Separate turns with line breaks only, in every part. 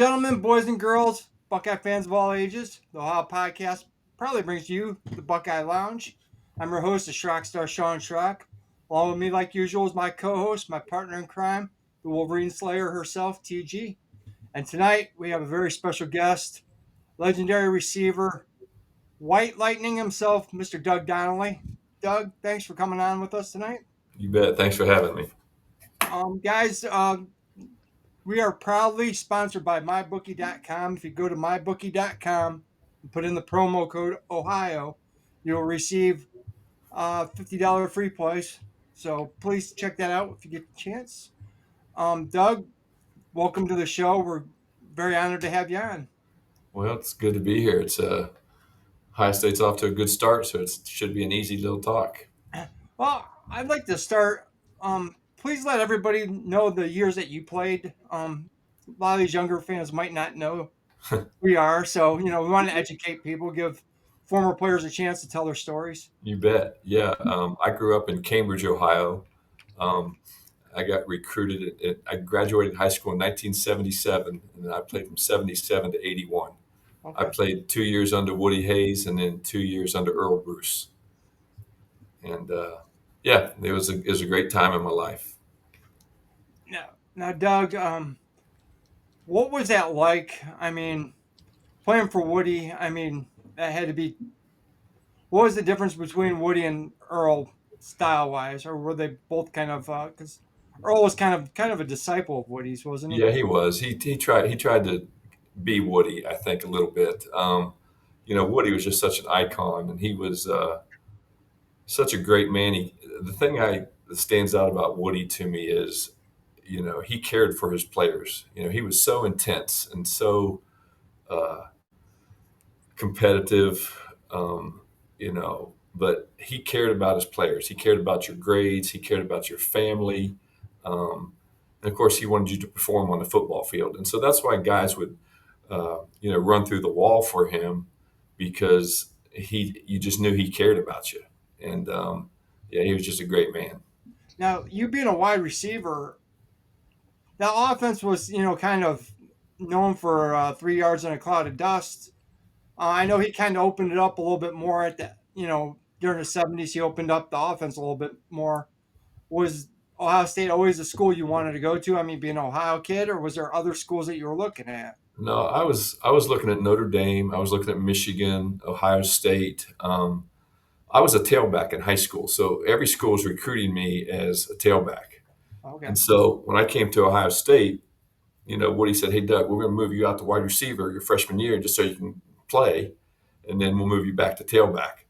gentlemen, boys and girls, Buckeye fans of all ages, the Ohio Podcast proudly brings you the Buckeye Lounge. I'm your host, the Schrock Star Shaun Schrock. Along with me, like usual, is my co-host, my partner in crime, the Wolverine Slayer herself, TG. And tonight we have a very special guest, legendary receiver, White Lightning himself, Mr. Doug Donley. Doug, thanks for coming on with us tonight.
You bet. Thanks for having me.
Guys, we are proudly sponsored by MyBookie.com. If you go to MyBookie.com and put in the promo code Ohio, you'll receive $50 free plays. So please check that out if you get the chance. Doug, welcome to the show. We're very honored to have you on.
Well, it's good to be here. It's Ohio State's off to a good start, so it should be an easy little talk.
Well, I'd like to start. Please let everybody know the years that you played. A lot of these younger fans might not know who we are, so we want to educate people, give former players a chance to tell their stories.
You bet. Yeah. I grew up in Cambridge, Ohio. I got recruited. I graduated high school in 1977, and then I played from 77 to 81. I
Okay.
played 2 years under Woody Hayes and then 2 years under Earl Bruce. And yeah, it was a great time in my life.
Now, Doug, what was that like? I mean, playing for Woody. I mean, that had to be. What was the difference between Woody and Earl, style-wise, or were they both kind of? Because Earl was kind of a disciple of Woody's, wasn't he?
Yeah, he was. He tried to be Woody, I think, a little bit. Woody was just such an icon, and he was such a great man. The thing that stands out about Woody to me is, he cared for his players. He was so intense and so uh, competitive, but he cared about his players. He cared about your grades. He cared about your family. And of course, he wanted you to perform on the football field. And so that's why guys would, run through the wall for him because you just knew he cared about you. And yeah, he was just a great man.
Now, you being a wide receiver, that offense was kind of known for 3 yards in a cloud of dust. I know he kind of opened it up a little bit more at the during the '70s. He opened up the offense a little bit more. Was Ohio State always the school you wanted to go to? I mean, being an Ohio kid, or was there other schools that you were looking at?
No, I was looking at Notre Dame. I was looking at Michigan, Ohio State. I was a tailback in high school, so every school was recruiting me as a tailback.
Okay.
And so when I came to Ohio State, Woody said, "Hey, Doug, we're going to move you out to wide receiver your freshman year just so you can play, and then we'll move you back to tailback."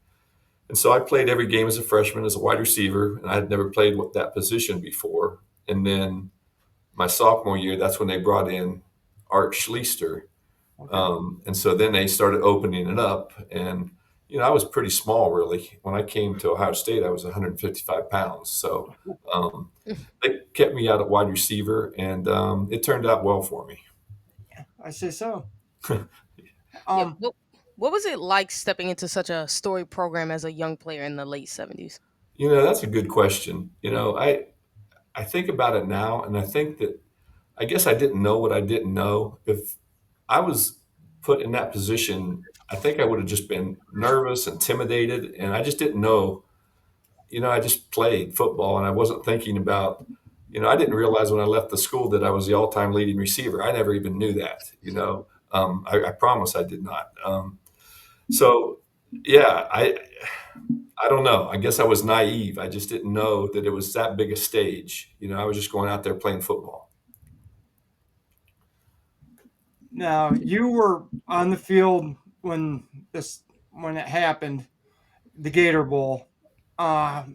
And so I played every game as a freshman as a wide receiver, and I had never played that position before. And then my sophomore year, that's when they brought in Art Schleister.
Okay.
And so then they started opening it up. And, I was pretty small, really. When I came to Ohio State, I was 155 pounds. So they kept me out at wide receiver, and it turned out well for me.
I say so.
Yeah.
Um,
What was it like stepping into such a storied program as a young player in the late 70s?
That's a good question. I think about it now, and I think that I guess I didn't know what I didn't know. If I was put in that position, I think I would have just been nervous, intimidated, and I just didn't know. I just played football, and I wasn't thinking about. I didn't realize when I left the school that I was the all-time leading receiver. I never even knew that. I promise I did not. So, yeah, I don't know. I guess I was naive. I just didn't know that it was that big a stage. I was just going out there playing football.
Now you were on the field when it happened, the Gator Bowl. Uh,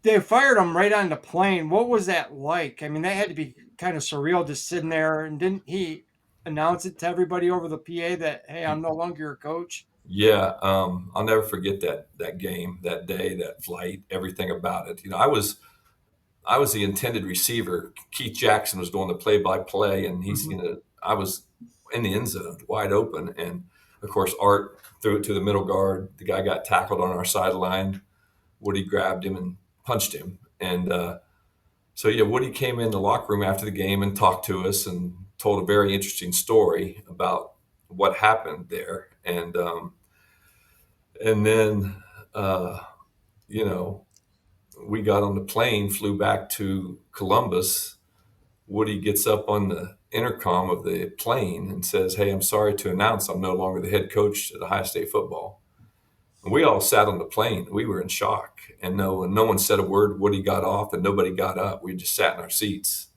they fired him right on the plane. What was that like? I mean, that had to be kind of surreal, just sitting there. And didn't he announce it to everybody over the PA that, hey, I'm no longer your coach?
Yeah, I'll never forget that game, that day, that flight, everything about it. I was the intended receiver. Keith Jackson was doing the play-by-play, and
Mhm.
I was in the end zone, wide open, and of course Art threw it to the middle guard. The guy got tackled on our sideline. Woody grabbed him and punched him, and so yeah, Woody came in the locker room after the game and talked to us, and told a very interesting story about what happened there. And then, uh, you know, we got on the plane, flew back to Columbus. Woody gets up on the intercom of the plane and says, "Hey, I'm sorry to announce I'm no longer the head coach at Ohio State football." And we all sat on the plane. We were in shock, and no one said a word. Woody got off, and nobody got up. We just sat in our seats.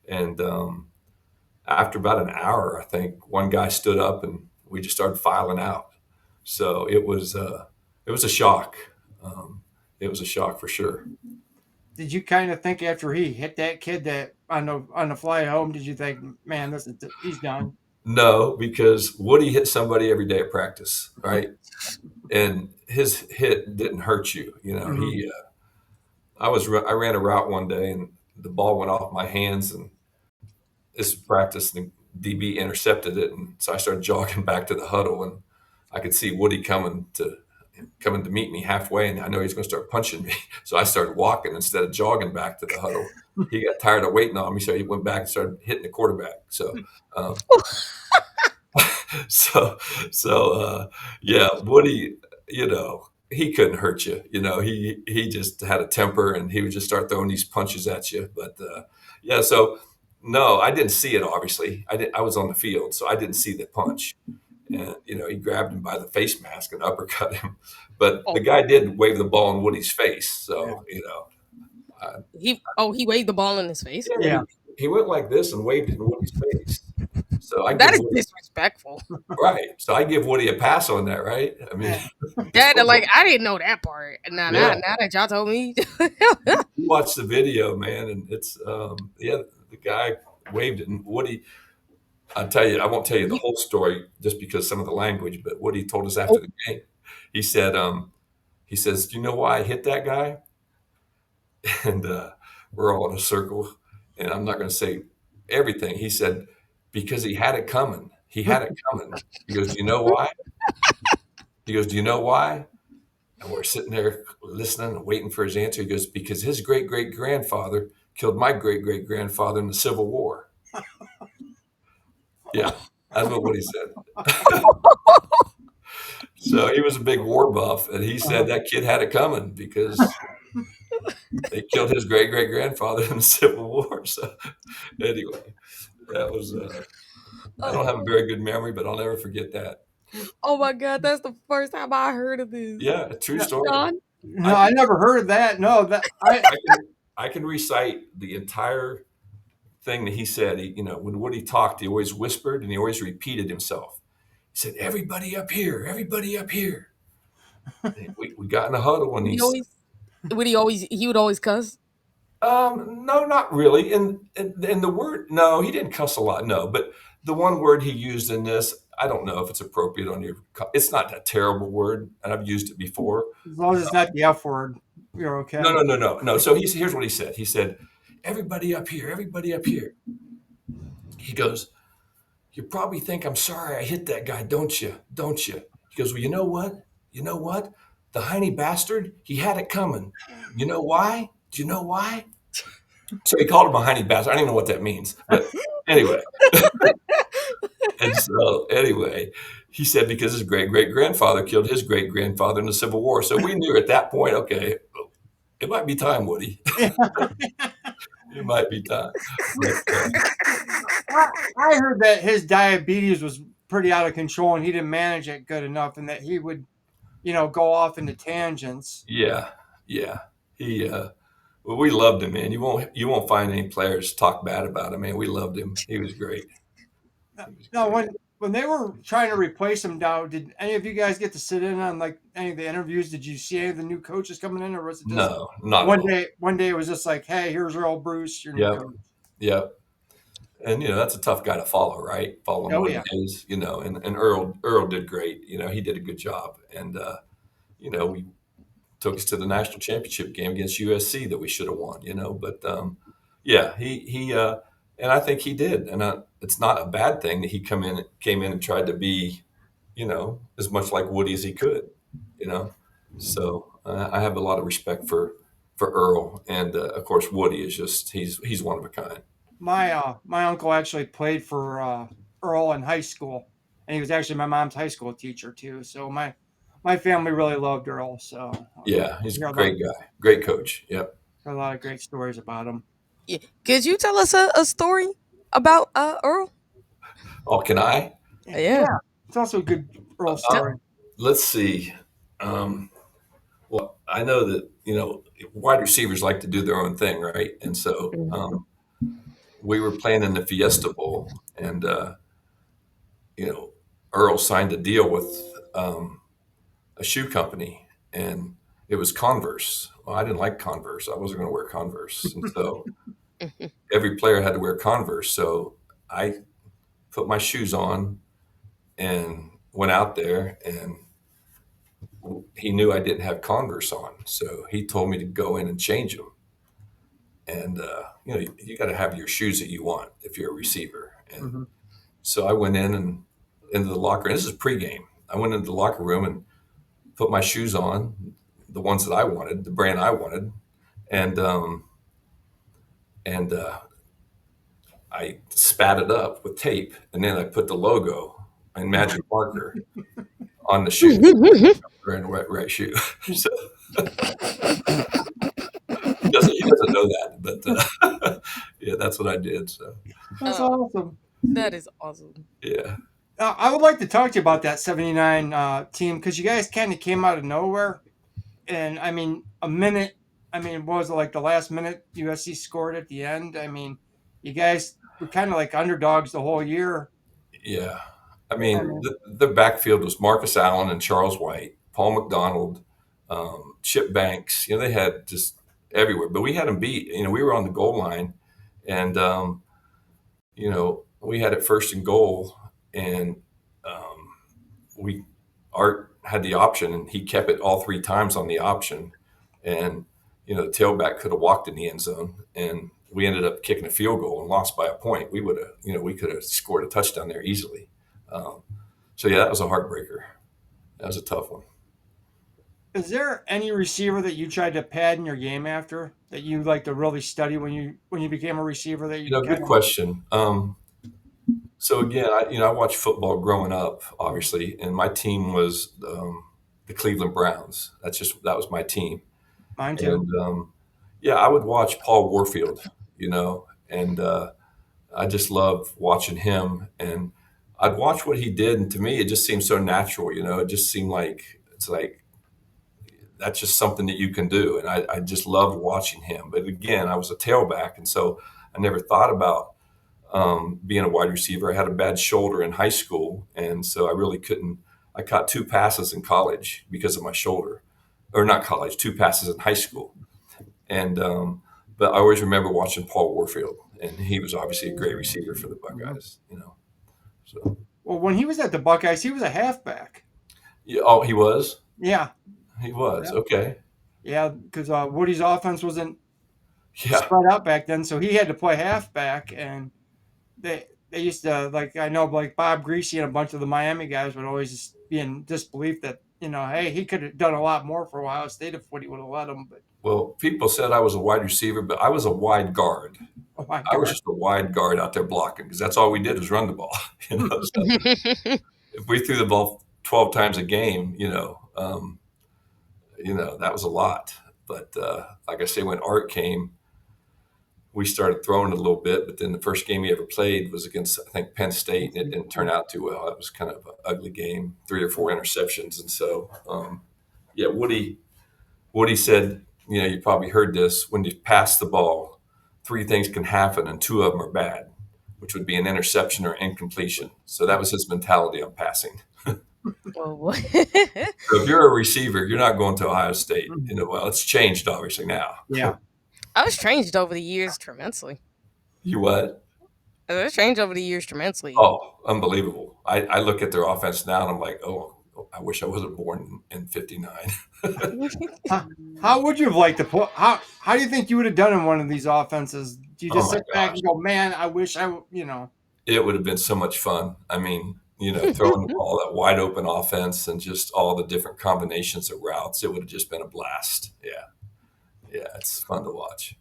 And after about an hour, I think one guy stood up, and we just started filing out. So it was a shock. It was a shock for sure.
Did you kind of think after he hit that kid that on the flight home? Did you think, man, he's done?
No, because Woody hit somebody every day at practice, right? And his hit didn't hurt you. You know,
Mhm.
I ran a route one day and the ball went off my hands, and this was practice, and the DB intercepted it, and so I started jogging back to the huddle, and I could see Woody coming to meet me halfway, and I know he's going to start punching me. So I started walking instead of jogging back to the huddle. He got tired of waiting on me, so he went back and started hitting the quarterback. Um, so, yeah, Woody, he couldn't hurt you. He just had a temper, and he would just start throwing these punches at you. But yeah, so no, I didn't see it. Obviously, I was on the field, so I didn't see the punch. And he grabbed him by the face mask and uppercut him. But the
Oh,
guy did wave the ball in Woody's face,
Yeah.
so I,
he waved the ball in his face.
yeah,
Yeah.
he went like this and waved it in Woody's face. So I
That
give
is
Woody
disrespectful.
right. So I give Woody a pass on that, right? I mean,
Yeah.
it's
That
football.
like I didn't know that part.
Yeah,
Now that y'all told me.
you watch the video, man, and it's yeah, the guy waved it, and Woody. I'll tell you, I won't tell you the
He-
whole story just because some of the language, but Woody told us after
oh,
the game. He said, he says, "Do you know why I hit that guy?" And we're all in a circle, and I'm not going to say everything. He said, "Because he had it coming. He had it coming." He goes, "Do you know why?" He goes, "Do you know why?" And we're sitting there listening and waiting for his answer. He goes, "Because his great great grandfather killed my great great grandfather in the Civil War." Yeah, that's what Woody said. So he was a big war buff, and he said that kid had it coming because they killed his great great grandfather in the Civil War. So anyway, that was. I don't have a very good memory, but I'll never forget that.
oh my god, that's the first time I heard of this.
Yeah, a true
No,
story.
John,
no,
I
I
can,
never heard of that. No, that
I can recite the entire thing that he said. When Woody talked, he always whispered and he always repeated himself. He said, "Everybody up here, everybody up here." And we got in a huddle, and
would he always he would always cuss?
no, not really. And the word, no, he didn't cuss a lot. No, but the one word he used in this, I don't know if it's appropriate on your. It's not a terrible word, and I've used it before.
as long as it's not the F word, you're okay.
No. So here's what he said. He said, "Everybody up here, everybody up here." He goes, "You probably think I'm sorry I hit that guy, don't you? Don't you?" He goes, "Well, you know what? You know what? The hiney bastard, he had it coming. You know why? Do you know why?" So he called him a hiney bastard. I don't even know what that means, but anyway. And so anyway, he said because his great great grandfather killed his great grandfather in the Civil War. So we knew at that point, okay, it might be time, Woody. It might be time. But
I heard that his diabetes was pretty out of control and he didn't manage it good enough, and that he would, go off into tangents.
yeah, yeah. He well, we loved him, man. You won't find any players talk bad about him, man. We loved him. He was great. He was
No,
great.
when they were trying to replace him now, did any of you guys get to sit in on like any of the interviews? Did you see any of the new coaches coming in, or was it just
No, not at
one
all.
day? One day it was just like, hey, here's Earl Bruce, your new
Yep,
coach.
yep. And that's a tough guy to follow, right? Follow him
Oh
where he
yeah,
is, and Earl did great. He did a good job. And we took us to the national championship game against USC that we should have won, but yeah, he and I think he did. And it's not a bad thing that he came in and tried to be, as much like Woody as he could, you know. So I have a lot of respect for Earl, and of course Woody is just he's one of a kind.
my uncle actually played for Earl in high school, and he was actually my mom's high school teacher too. So my family really loved Earl. So
Yeah, he's a
hear a lot
great guy, great coach. Yep.
hear a lot of great stories about him.
Yeah. Could you tell us a story about Earl?
Oh, can I?
Yeah.
Yeah, it's also a good Earl
Tell-
story.
Let's see. Um, well, I know that wide receivers like to do their own thing, right? And so
Mhm.
we were playing in the Fiesta Bowl, and you know, Earl signed a deal with a shoe company, and it was Converse. Well, I didn't like Converse. I wasn't going to wear Converse, and so every player had to wear Converse. So I put my shoes on and went out there, and he knew I didn't have Converse on, so he told me to go in and change them. And you got to have your shoes that you want if you're a receiver. And
Mhm.
so I went in and into the locker. And this is pregame. I went into the locker room and put my shoes on, the ones that I wanted, the brand I wanted, and and I spat it up with tape, and then I put the logo and magic marker on the shoe, wearing the right shoe. So he doesn't know that, but yeah, that's what I did. So
That's
Oh,
awesome.
that is awesome.
yeah,
I would like to talk to you about that '79 team because you guys kind of came out of nowhere, and I mean a minute. I mean, what was it like the last minute USC scored at the end? I mean, you guys were kind of like underdogs the whole year.
yeah. I
I
mean,
mean,
the backfield was Marcus Allen and Charles White, Paul McDonald, Chip Banks. They had just everywhere, but we had them beat. We were on the goal line, and we had it first and goal, and we Art had the option, and he kept it all three times on the option, and the tailback could have walked in the end zone, and we ended up kicking a field goal and lost by a point. We would have, we could have scored a touchdown there easily. Um, so yeah, that was a heartbreaker. That was a tough one.
is there any receiver that you tried to pad in your game after that you like to really study when you became a receiver that you kind
Good
of
question. So again, I watched football growing up, obviously, and my team was the Cleveland Browns. That was my team.
mine too.
And yeah, I would watch Paul Warfield, and I just love watching him. And I'd watch what he did, and to me, it just seemed so natural. It just seemed like it's like that's just something that you can do, and I just loved watching him. But again, I was a tailback, and so I never thought about being a wide receiver. I had a bad shoulder in high school, and so I really couldn't. I caught two passes in college because of my shoulder, or not college, two passes in high school. And but I always remember watching Paul Warfield, and he was obviously a great receiver for the
Mhm.
Buckeyes. So
Well, when he was at the Buckeyes, he was a halfback.
yeah. Oh, he was.
Yeah,
He was
yeah,
okay.
yeah. Because Woody's offense wasn't
Yeah.
spread out back then, so he had to play halfback, and they used to like I know like Bob Greasy and a bunch of the Miami guys would always just be in disbelief that hey, he could have done a lot more for Ohio State if Woody would have let him, but
Well, people said I was a wide receiver, but I was a wide guard.
oh my
I was
god.
just a wide guard out there blocking because that's all we did was run the ball. So if we threw the ball 12 times a game, that was a lot. But like I say, when Art came, we started throwing it a little bit. But then the first game he ever played was against, I think, Penn State, and it didn't turn out too well. It was kind of an ugly game, 3 or 4 interceptions. And so, yeah, Woody said, you probably heard this: when you pass the ball, three things can happen, and two of them are bad, which would be an interception or incompletion. So that was his mentality on passing.
Oh boy.
So if you're a receiver, you're not going to Ohio State.
Mhm.
Well, it's changed obviously now.
Yeah.
I was changed over the years tremendously.
You what?
I was changed over the years tremendously.
Oh, unbelievable. I look at their offense now and I'm like, oh, I wish I wasn't born in 59.
How would you have liked to put? How do you think you would have done in one of these offenses? Do you
Oh
just
my
sit back
gosh.
and go, man, I wish I.
It would have been so much fun. I mean, throwing the ball, that wide open offense and just all the different combinations of routes, it would have just been a blast. Yeah. Yeah. It's fun to watch.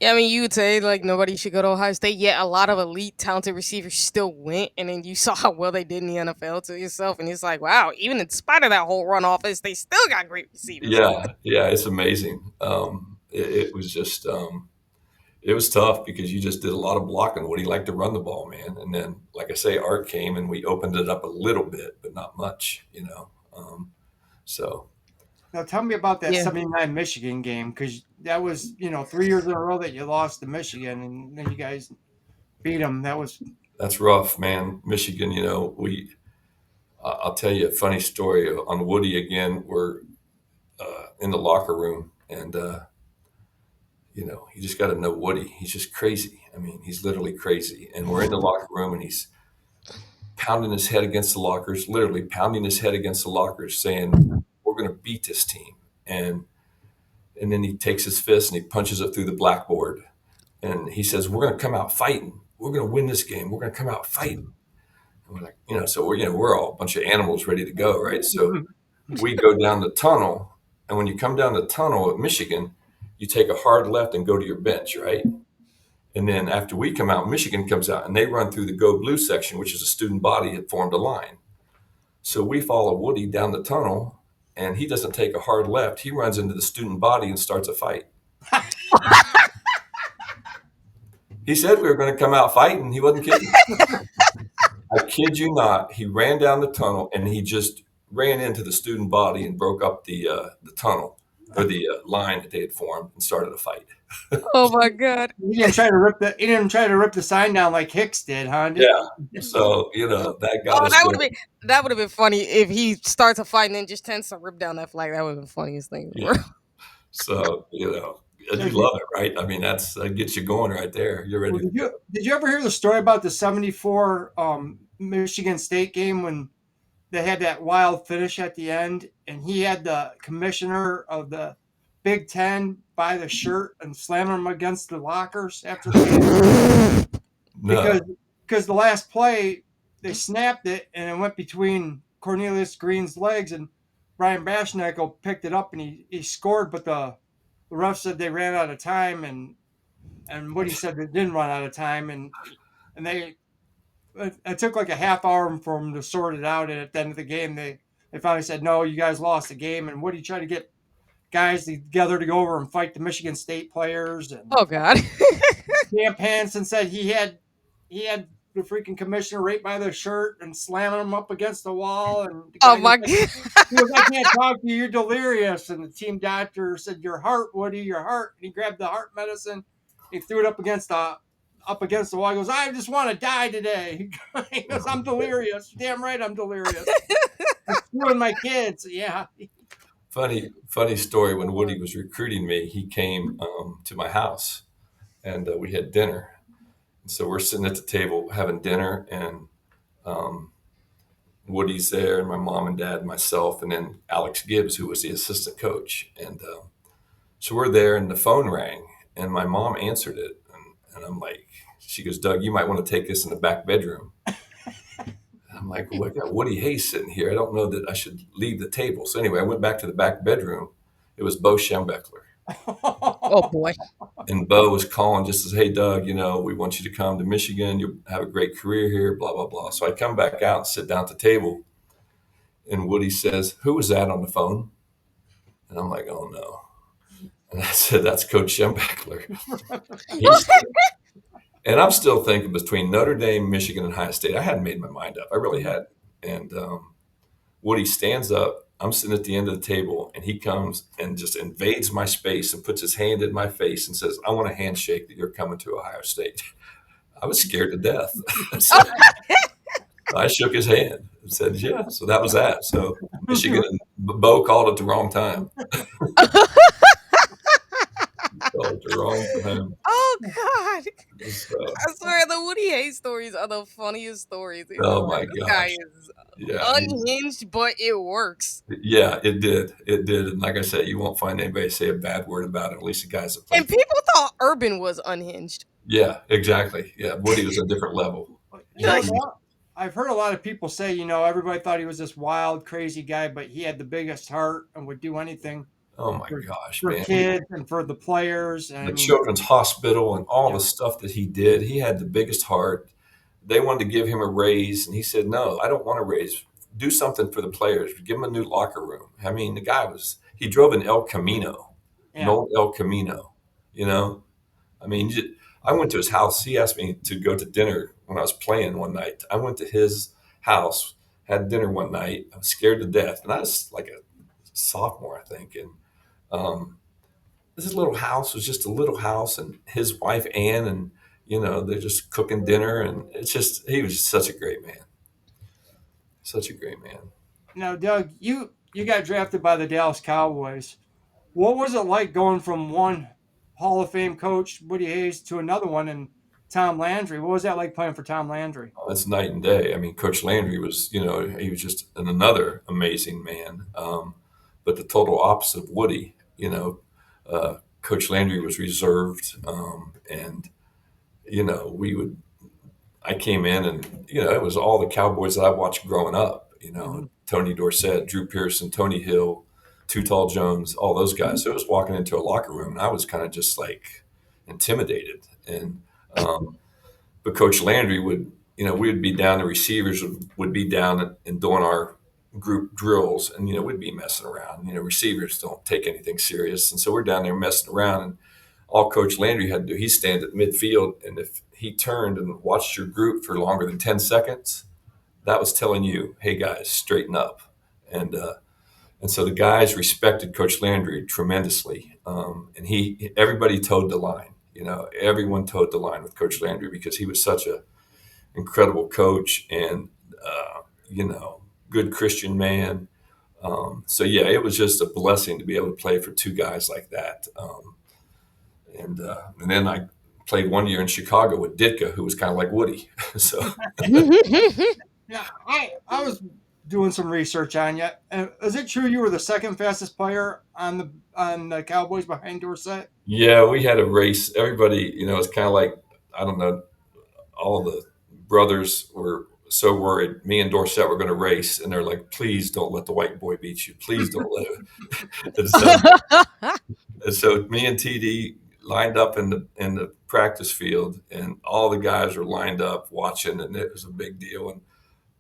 Yeah, I mean, you would say like nobody should go to Ohio State. Yet a lot of elite, talented receivers still went, and then you saw how well they did in the NFL to yourself, and it's like, wow, even in spite of that whole run offense, they still got great receivers.
Yeah, it's amazing. It was just it was tough because you just did a lot of blocking. Woody liked to run the ball, man, and then like I say, Art came and we opened it up a little bit, but not much, you know. So
Now tell me about that
Yeah.
'79 Michigan game, because that was 3 years in a row that you lost to Michigan, and then you guys beat them. That was
that's rough, man. Michigan, you know, I'll tell you a funny story on Woody again. We're in the locker room, and you know, you just got to know Woody. He's just crazy. I mean, he's literally crazy. And we're in the locker room, and he's pounding his head against the lockers, literally pounding his head against the lockers, saying, "We're going to beat this team." And then he takes his fist and he punches it through the blackboard, and he says, "We're going to come out fighting. We're going to win this game. We're going to come out fighting." And we're like, so we're all a bunch of animals ready to go, right? So we go down the tunnel, and when you come down the tunnel at Michigan, you take a hard left and go to your bench, right? And then after we come out, Michigan comes out and they run through the Go Blue section, which is a student body that formed a line. So we follow Woody down the tunnel, and he doesn't take a hard left. He runs into the student body and starts a fight. He said we were going to come out fighting. He wasn't kidding. I kid you not. He ran down the tunnel and he just ran into the student body and broke up the tunnel or the line that they had formed and started a fight.
Oh my god.
he didn't try to rip the sign down like Hicks did, huh?
Yeah. So, that got
Oh,
us going.
that would have been funny if he starts a fight and then just tends to rip down that flag. That would have been the funniest thing in the
Yeah.
world.
So, and you love it, right? I mean, that gets you going right there. You're ready
Well,
to
did
go.
you ever hear the story about the '74 Michigan State game when they had that wild finish at the end, and he had the commissioner of the Big Ten by the shirt and slamming him against the lockers after the game
No.
because the last play they snapped it and it went between Cornelius Green's legs, and Brian Bashnickel picked it up and he scored, but the ref said they ran out of time, and Woody said they didn't run out of time, and it took like a half hour for them to sort it out, and at the end of the game they finally said, no, you guys lost the game, and Woody tried to get guys together to go over and fight the Michigan State players, and
Oh god.
Camp Hansen said he had the freaking commissioner right by the shirt and slamming him up against the wall, and the
Oh
guy
my
goes,
god.
he goes, I can't talk to you, you're delirious. And the team doctor said, your heart, Woody, your heart. And he grabbed the heart medicine. He threw it up against the wall. He goes, I just want to die today. He goes, I'm delirious. Damn right I'm delirious. I'm screwing my kids. Yeah.
Funny story. When Woody was recruiting me, he came to my house, and we had dinner. And so we're sitting at the table having dinner, and Woody's there, and my mom and dad, and myself, and then Alex Gibbs, who was the assistant coach. And so we're there, and the phone rang, and my mom answered it, and I'm like, she goes, Doug, you might want to take this in the back bedroom. I'm like, well, I got Woody Hayes sitting here. I don't know that I should leave the table. So anyway, I went back to the back bedroom. It was Bo Schembechler.
Oh boy.
And Bo was calling just as, hey, Doug, we want you to come to Michigan. You'll have a great career here, blah, blah, blah. So I come back out and sit down at the table. And Woody says, who was that on the phone? And I'm like, oh, no. And I said, that's Coach Schembechler. And I'm still thinking between Notre Dame, Michigan, and Ohio State. I hadn't made my mind up. I really hadn't. And Woody stands up. I'm sitting at the end of the table, and he comes and just invades my space and puts his hand in my face and says, I want a handshake that you're coming to Ohio State. I was scared to death. So I shook his hand and said, yeah. So that was that. So Michigan and Bo called it the wrong time. Called it the wrong time.
Oh god.
So,
I swear the Woody Hayes stories are the funniest stories. It's
oh
like,
my
this guy
gosh.
is
Yeah.
unhinged, but it works.
Yeah, it did. It did. And like I said, you won't find anybody say a bad word about it, at least the guys that play.
And people thought Urban was unhinged.
Yeah, exactly. Yeah, Woody was a different level.
I've heard a lot of people say, everybody thought he was this wild, crazy guy, but he had the biggest heart and would do anything.
Oh my
for,
gosh,
for
man.
kids and for the players. I
The
mean,
Children's Hospital and all
yeah,
the stuff that he did, he had the biggest heart. They wanted to give him a raise, and he said, "No, I don't want a raise. Do something for the players. Give him a new locker room." I mean, the guy he drove an El Camino, an
yeah.
old El Camino, you know? I mean, I went to his house. He asked me to go to dinner when I was playing one night. I went to his house, had dinner one night. I was scared to death, and I was like a sophomore, I think. And this little house was just a little house, and his wife Ann, and they're just cooking dinner, and he was such a great man, such a great man.
Now, Doug, you got drafted by the Dallas Cowboys. What was it like going from one Hall of Fame coach, Woody Hayes, to another one, and Tom Landry? What was that like playing for Tom Landry?
It's night and day. I mean, Coach Landry was, he was just another amazing man. But the total opposite of Woody, Coach Landry was reserved. And, we would, I came in and, it was all the Cowboys that I watched growing up,
Hmm.
Tony Dorsett, Drew Pearson, Tony Hill, Too Tall Jones, all those guys. So it was walking into a locker room and I was kind of just like intimidated. And, but Coach Landry we would be down, the receivers would be down and doing our group drills, and we'd be messing around. Receivers don't take anything serious, and so we're down there messing around. And all Coach Landry had to do, he stand at midfield, and if he turned and watched your group for longer than 10 seconds, that was telling you, "Hey guys, straighten up." And and so the guys respected Coach Landry tremendously, and everybody towed the line. Everyone towed the line with Coach Landry because he was such a incredible coach and you know good Christian man. So yeah, it was just a blessing to be able to play for two guys like that. And then I played 1 year in Chicago with Ditka, who was kind of like Woody. So
Yeah, I was doing some research on you. Is it true you were the second fastest player on the Cowboys behind Dorsett?
yeah, we had a race. Everybody, it's kind of like, I don't know, all the brothers were so worried. Me and Dorsett were going to race, and they're like, "Please don't let the white boy beat you. Please don't let him." And so me and TD lined up in the practice field, and all the guys were lined up watching, and it was a big deal. And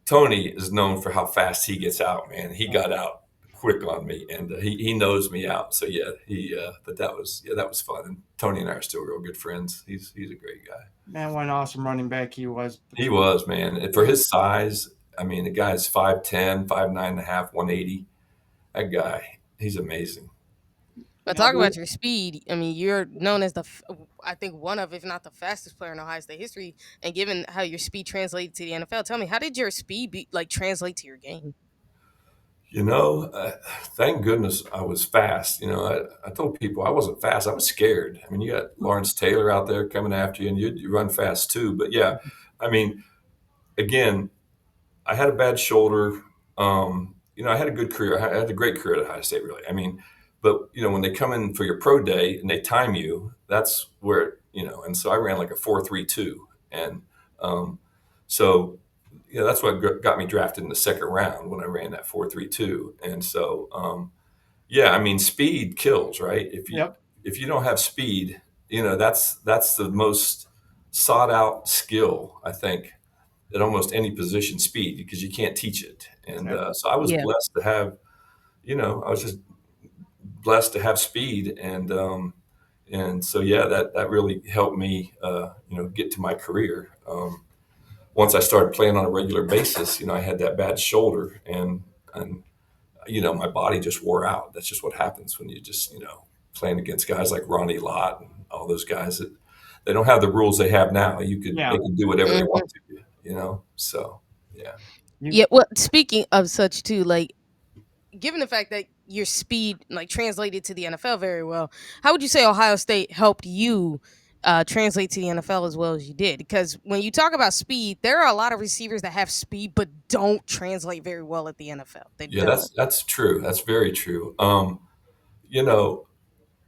Tony is known for how fast he gets out. Man, he got out quick on me, and he knows me out. So yeah, but that was fun. And Tony and I are still real good friends. He's a great guy.
Man, what an awesome running back he was.
He was, man. And for his size, I mean, the guy's 5'10", 5'9.5", 180. That guy, he's amazing.
But
Now,
talk about your speed. I mean, you're known as I think one of, if not the fastest player in Ohio State history. And given how your speed translated to the NFL, tell me, how did your speed translate to your game?
Thank goodness I was fast. I told people I wasn't fast. I was scared. I mean, you got Lawrence Taylor out there coming after you, and you run fast too. But yeah, I mean, again, I had a bad shoulder. I had a good career. I had a great career at Ohio State, really. I mean, but when they come in for your pro day and they time you, that's where And so I ran like a 4.32, and so that's what got me drafted in the second round when I ran that 4.32. And so yeah, I mean, speed kills, right? If you
yep,
if you don't have speed, that's the most sought out skill, I think, at almost any position, speed, because you can't teach it. And
yep.
so I was
Yeah.
blessed to have, I was just blessed to have speed, and so yeah, that really helped me, get to my career. Once I started playing on a regular basis, I had that bad shoulder, and my body just wore out. That's just what happens when you just playing against guys like Ronnie Lott and all those guys that they don't have the rules they have now. They
Yeah,
can do whatever they
Mhm.
want to. So yeah.
you
Yeah. Well, speaking of such too, given the fact that your speed translated to the NFL very well, how would you say Ohio State helped you translate to the NFL as well as you did? Because when you talk about speed, there are a lot of receivers that have speed but don't translate very well at the NFL. They
Yeah,
don't.
that's true. That's very true. You know,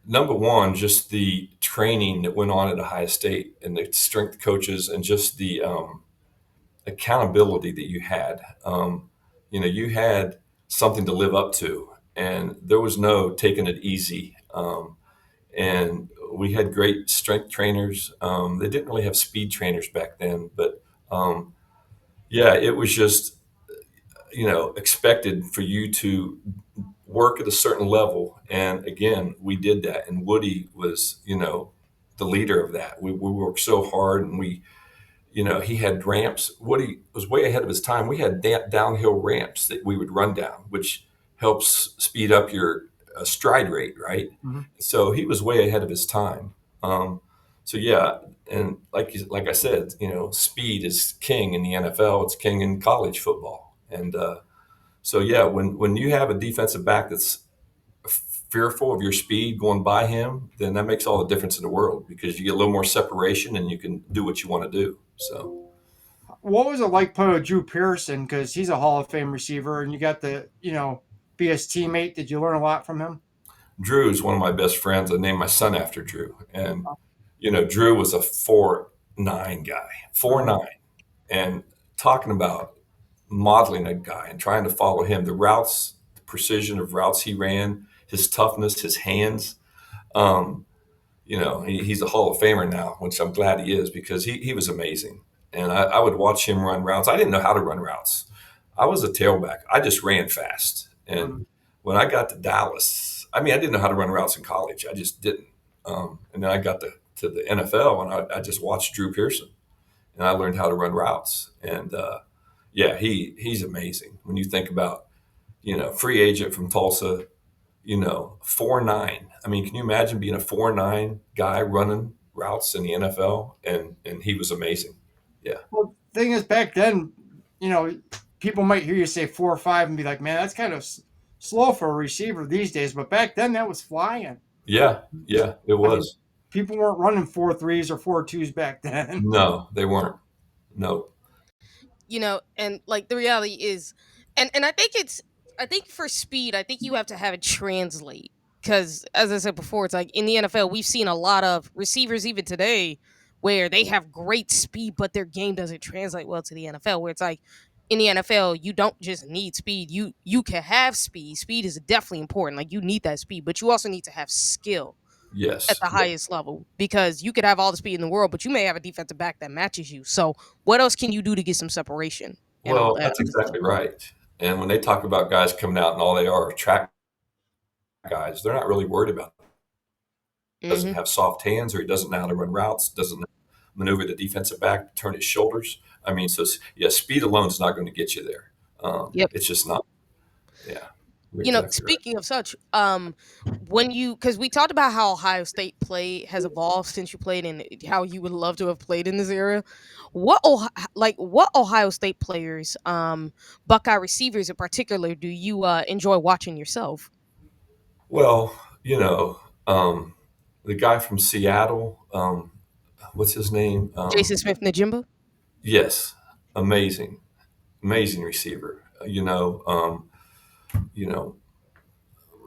Number one, just the training that went on at Ohio State and the strength coaches and just the accountability that you had. You had something to live up to, and there was no taking it easy. And we had great strength trainers. They didn't really have speed trainers back then, but yeah, it was just expected for you to work at a certain level. And again, we did that, and Woody was the leader of that. We worked so hard, and he had ramps. Woody was way ahead of his time. We had downhill ramps that we would run down, which helps speed up your stride rate, right?
Mm-hmm.
So he was way ahead of his time. So yeah, and like I said, speed is king in the NFL. It's king in college football, and so yeah, when you have a defensive back that's fearful of your speed going by him, then that makes all the difference in the world, because you get a little more separation and you can do what you want to do. So
What was it like playing with Drew Pearson? Because he's a Hall of Fame receiver, and you got to, be his teammate. Did you learn a lot from him?
Drew is one of my best friends. I named my son after Drew, and Drew was a 4'9" guy, 4'9", and talking about modeling a guy and trying to follow him, the routes, the precision of routes he ran, his toughness, his hands. Um, he's a Hall of Famer now, which I'm glad he is, because he was amazing. And I would watch him run routes. I didn't know how to run routes. I was a tailback. I just ran fast. And when I got to Dallas, I didn't know how to run routes in college. I just didn't. And then I got to the NFL, and I just watched Drew Pearson, and I learned how to run routes. And yeah, he's amazing. When you think about, free agent from Tulsa, 4'9". Can you imagine being a 4'9" guy running routes in the NFL? And he was amazing. Yeah.
Well, thing is, back then, you know, people might hear you say 4 or 5 and be like, "Man, that's kind of slow for a receiver these days." But back then, that was flying.
Yeah. Yeah, it
I mean,
was.
people weren't running 4.3s or 4.2s back then.
No, they weren't. No.
And like the reality is, and I think for speed, I think you have to have it translate, because as I said before, it's like in the NFL we've seen a lot of receivers even today where they have great speed but their game doesn't translate well to the NFL, where it's like in the NFL you don't just need speed, you can have speed is definitely important, like you need that speed, but you also need to have skill at
Yes.
the highest level, because you could have all the speed in the world, but you may have a defensive back that matches you. So what else can you do to get some separation and all
Well,
that
that's
other stuff?
exactly right. And when they talk about guys coming out and all they are track guys, they're not really worried about it. Doesn't
Hmm.
have soft hands, or he doesn't know how to run routes, doesn't maneuver the defensive back, turn his shoulders. So yeah, speed alone is not going to get you there.
Yep.
It's just not. Yeah, you're exactly right.
Speaking of such, when you because we talked about how Ohio State play has evolved since you played, and how you would love to have played in this era. What Ohio State players, Buckeye receivers in particular, do you enjoy watching yourself?
Well, the guy from Seattle, what's his name?
Jason Smith Najimba.
Yes, amazing, amazing receiver. You know,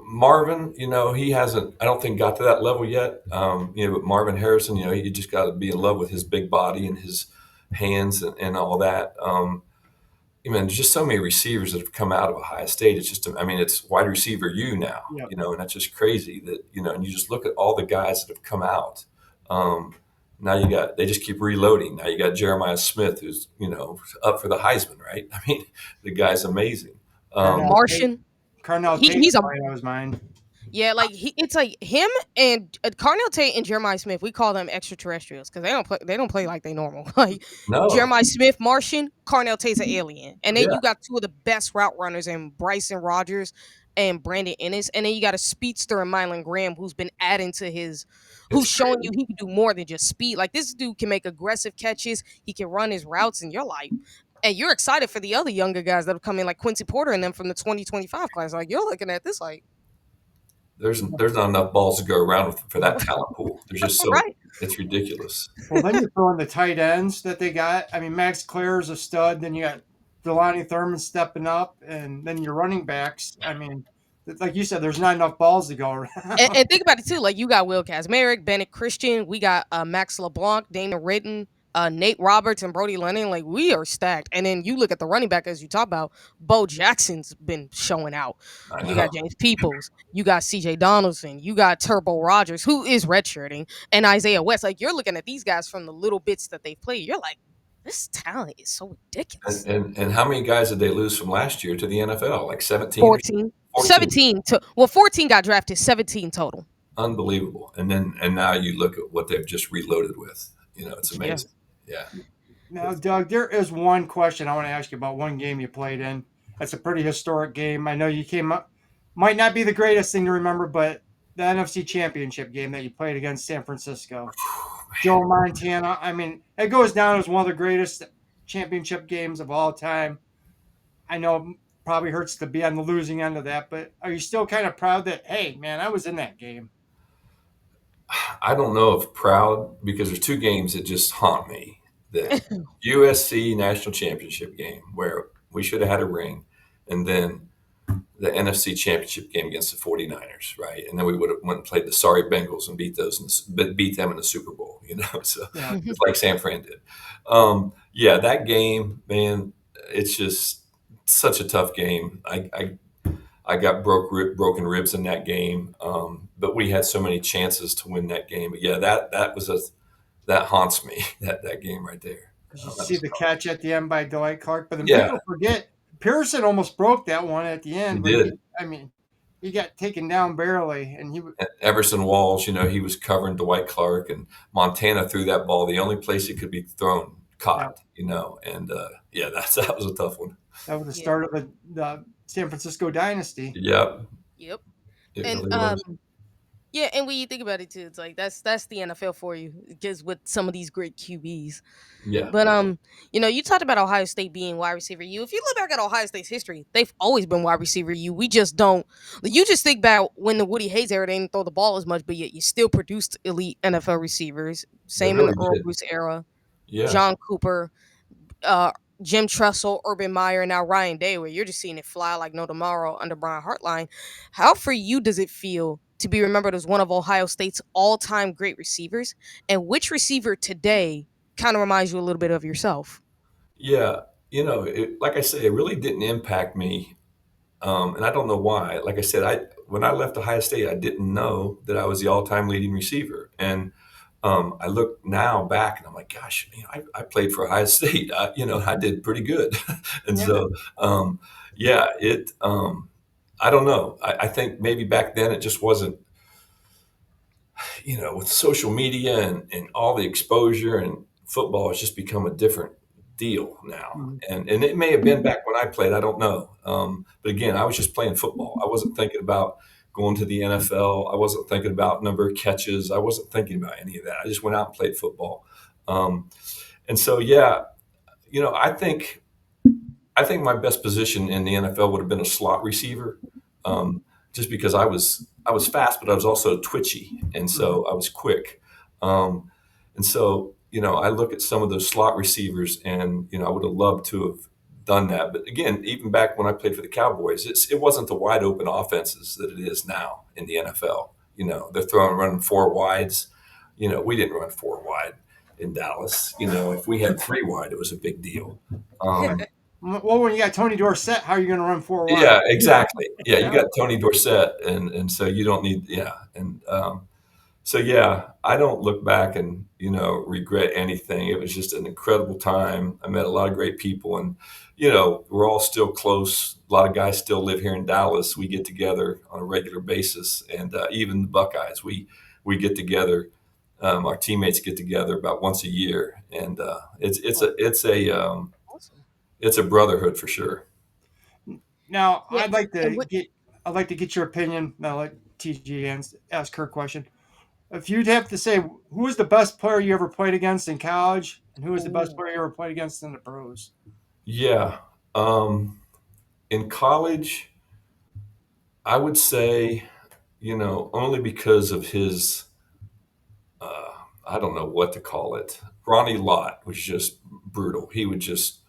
Marvin, he hasn't, I don't think, got to that level yet. But Marvin Harrison, you just got to be in love with his big body and his hands and all that. There's just so many receivers that have come out of Ohio State. It's just, it's wide receiver now,
Yeah.
and that's just crazy that, and you just look at all the guys that have come out. Now they just keep reloading. Now you got Jeremiah Smith, who's, up for the Heisman, right? The guy's amazing.
Carnell Tate.
Martian.
Carnell Tate
He's a
probably knows mine.
Yeah, like it's like him and Carnell Tate and Jeremiah Smith. We call them extraterrestrials because they don't play like they normal. Like
No,
Jeremiah Smith, Martian, Carnell Tate's an alien, and then
yeah,
you got two of the best route runners in Bryson Rogers and Brandon Ennis, and then you got a speedster in Mylan Graham who's been adding to who's
it's
showing you
crazy.
he can do more than just speed. Like this dude can make aggressive catches, he can run his routes, and you're like. And you're excited for the other younger guys that have come in, like Quincy Porter and them from the 2025 class. Like you're looking at this, like
There's not enough balls to go around for that talent pool. There's just
right.
it's ridiculous.
Well, then you throw in the tight ends that they got. Max Clare's a stud. Then you got Delani Thurman stepping up, and then your running backs. Like you said, there's not enough balls to go
And,
around.
and think about it too. Like you got Will Kazmarek, Bennett Christian. We got Max LeBlanc, Damon Ridden, Nate Roberts and Brody Lennon, like we are stacked. And then you look at the running back as you talk about, Bo Jackson's been showing out.
I
You
know.
got James Peoples, you got CJ Donaldson, you got Turbo Rogers, who is redshirting, and Isaiah West. Like you're looking at these guys from the little bits that they've played. You're like, this talent is so ridiculous.
And how many guys did they lose from last year to the NFL? Like 17 or
14.
14?
17 to well, 14 got drafted, 17 total.
Unbelievable. And now you look at what they've just reloaded with. It's
Yeah.
amazing. Yeah.
Now, Doug, there is one question I want to ask you about one game you played in. It's a pretty historic game. I know you came up, might not be the greatest thing to remember, but the NFC Championship game that you played against San Francisco. Joe Montana. I mean, it goes down as one of the greatest championship games of all time. I know it probably hurts to be on the losing end of that, but are you still kind of proud that, hey, man, I was in that game?
I don't know if proud, because there's two games that just haunt me. The USC national championship game where we should have had a ring, and then the NFC championship game against the 49ers, right? And then we would have went and played the sorry Bengals and beat them in the Super Bowl, So
Yeah.
it's like San Fran did. Yeah, that game, man, it's just such a tough game. I got broken ribs in that game, but we had so many chances to win that game. But yeah, that haunts me. That game right there.
Did you
That
see
was
the
tough.
catch at the end by Dwight Clark? But then
Yeah,
people forget Pearson almost broke that one at the
he
end, but
did.
he got taken down barely, and
And Everson Walls, he was covering Dwight Clark, and Montana threw that ball the only place it could be thrown,
yeah,
caught. And yeah, that was a tough one.
that was the
Yeah.
start of the San Francisco dynasty.
Yep,
Yep.
it
And
really was.
yeah, and when you think about it too, it's like that's the NFL for you, just with some of these great QBs.
Yeah,
But you talked about Ohio State being wide receiver U. If you look back at Ohio State's history, they've always been wide receiver U. We just don't. You just think about when the Woody Hayes era, they didn't throw the ball as much, but yet you still produced elite NFL receivers.
they
Same in the
really
Earl
did.
Bruce era,
Yeah.
John Cooper, uh, Jim Tressel, Urban Meyer, now Ryan Day, where you're just seeing it fly like no tomorrow under Brian Hartline. How for you does it feel to be remembered as one of Ohio State's all-time great receivers? And which receiver today kind of reminds you a little bit of yourself?
Yeah, like I say, it really didn't impact me, and I don't know why. Like I said, when I left Ohio State, I didn't know that I was the all-time leading receiver, and I look now back, and I'm like, gosh, I played for Ohio State. I did pretty good, and
Yeah.
so yeah, I don't know. I think maybe back then it just wasn't, with social media and all the exposure, and football has just become a different deal now.
Mhm.
And it may have been back when I played, I don't know. But again, I was just playing football. I wasn't thinking about going to the NFL. I wasn't thinking about number of catches. I wasn't thinking about any of that. I just went out and played football. And so, yeah, I think my best position in the NFL would have been a slot receiver, just because I was fast, but I was also twitchy, and so I was quick. And so, I look at some of those slot receivers, and I would have loved to have done that. But again, even back when I played for the Cowboys, it wasn't the wide open offenses that it is now in the NFL. They're running four wides. We didn't run four wide in Dallas. If we had three wide, it was a big deal. Um,
Well, when you got Tony Dorsett, how are you going to run 4 wide?
Yeah, exactly. Yeah, you
Yeah.
got Tony Dorsett, and so you don't need, yeah, and so yeah, I don't look back and regret anything. It was just an incredible time. I met a lot of great people, and we're all still close. A lot of guys still live here in Dallas. We get together on a regular basis, and even the Buckeyes, we get together. Our teammates get together about once a year, and
Awesome.
it's a brotherhood for sure.
Now,
Yeah. And what,
I'd like to get your opinion. Now, let TG ask her question. If you'd have to say who was the best player you ever played against in college, and who was the best
ooh,
player you ever played against in the pros?
Yeah. In college, I would say, only because of his, I don't know what to call it. Ronnie Lott was just brutal. He would just,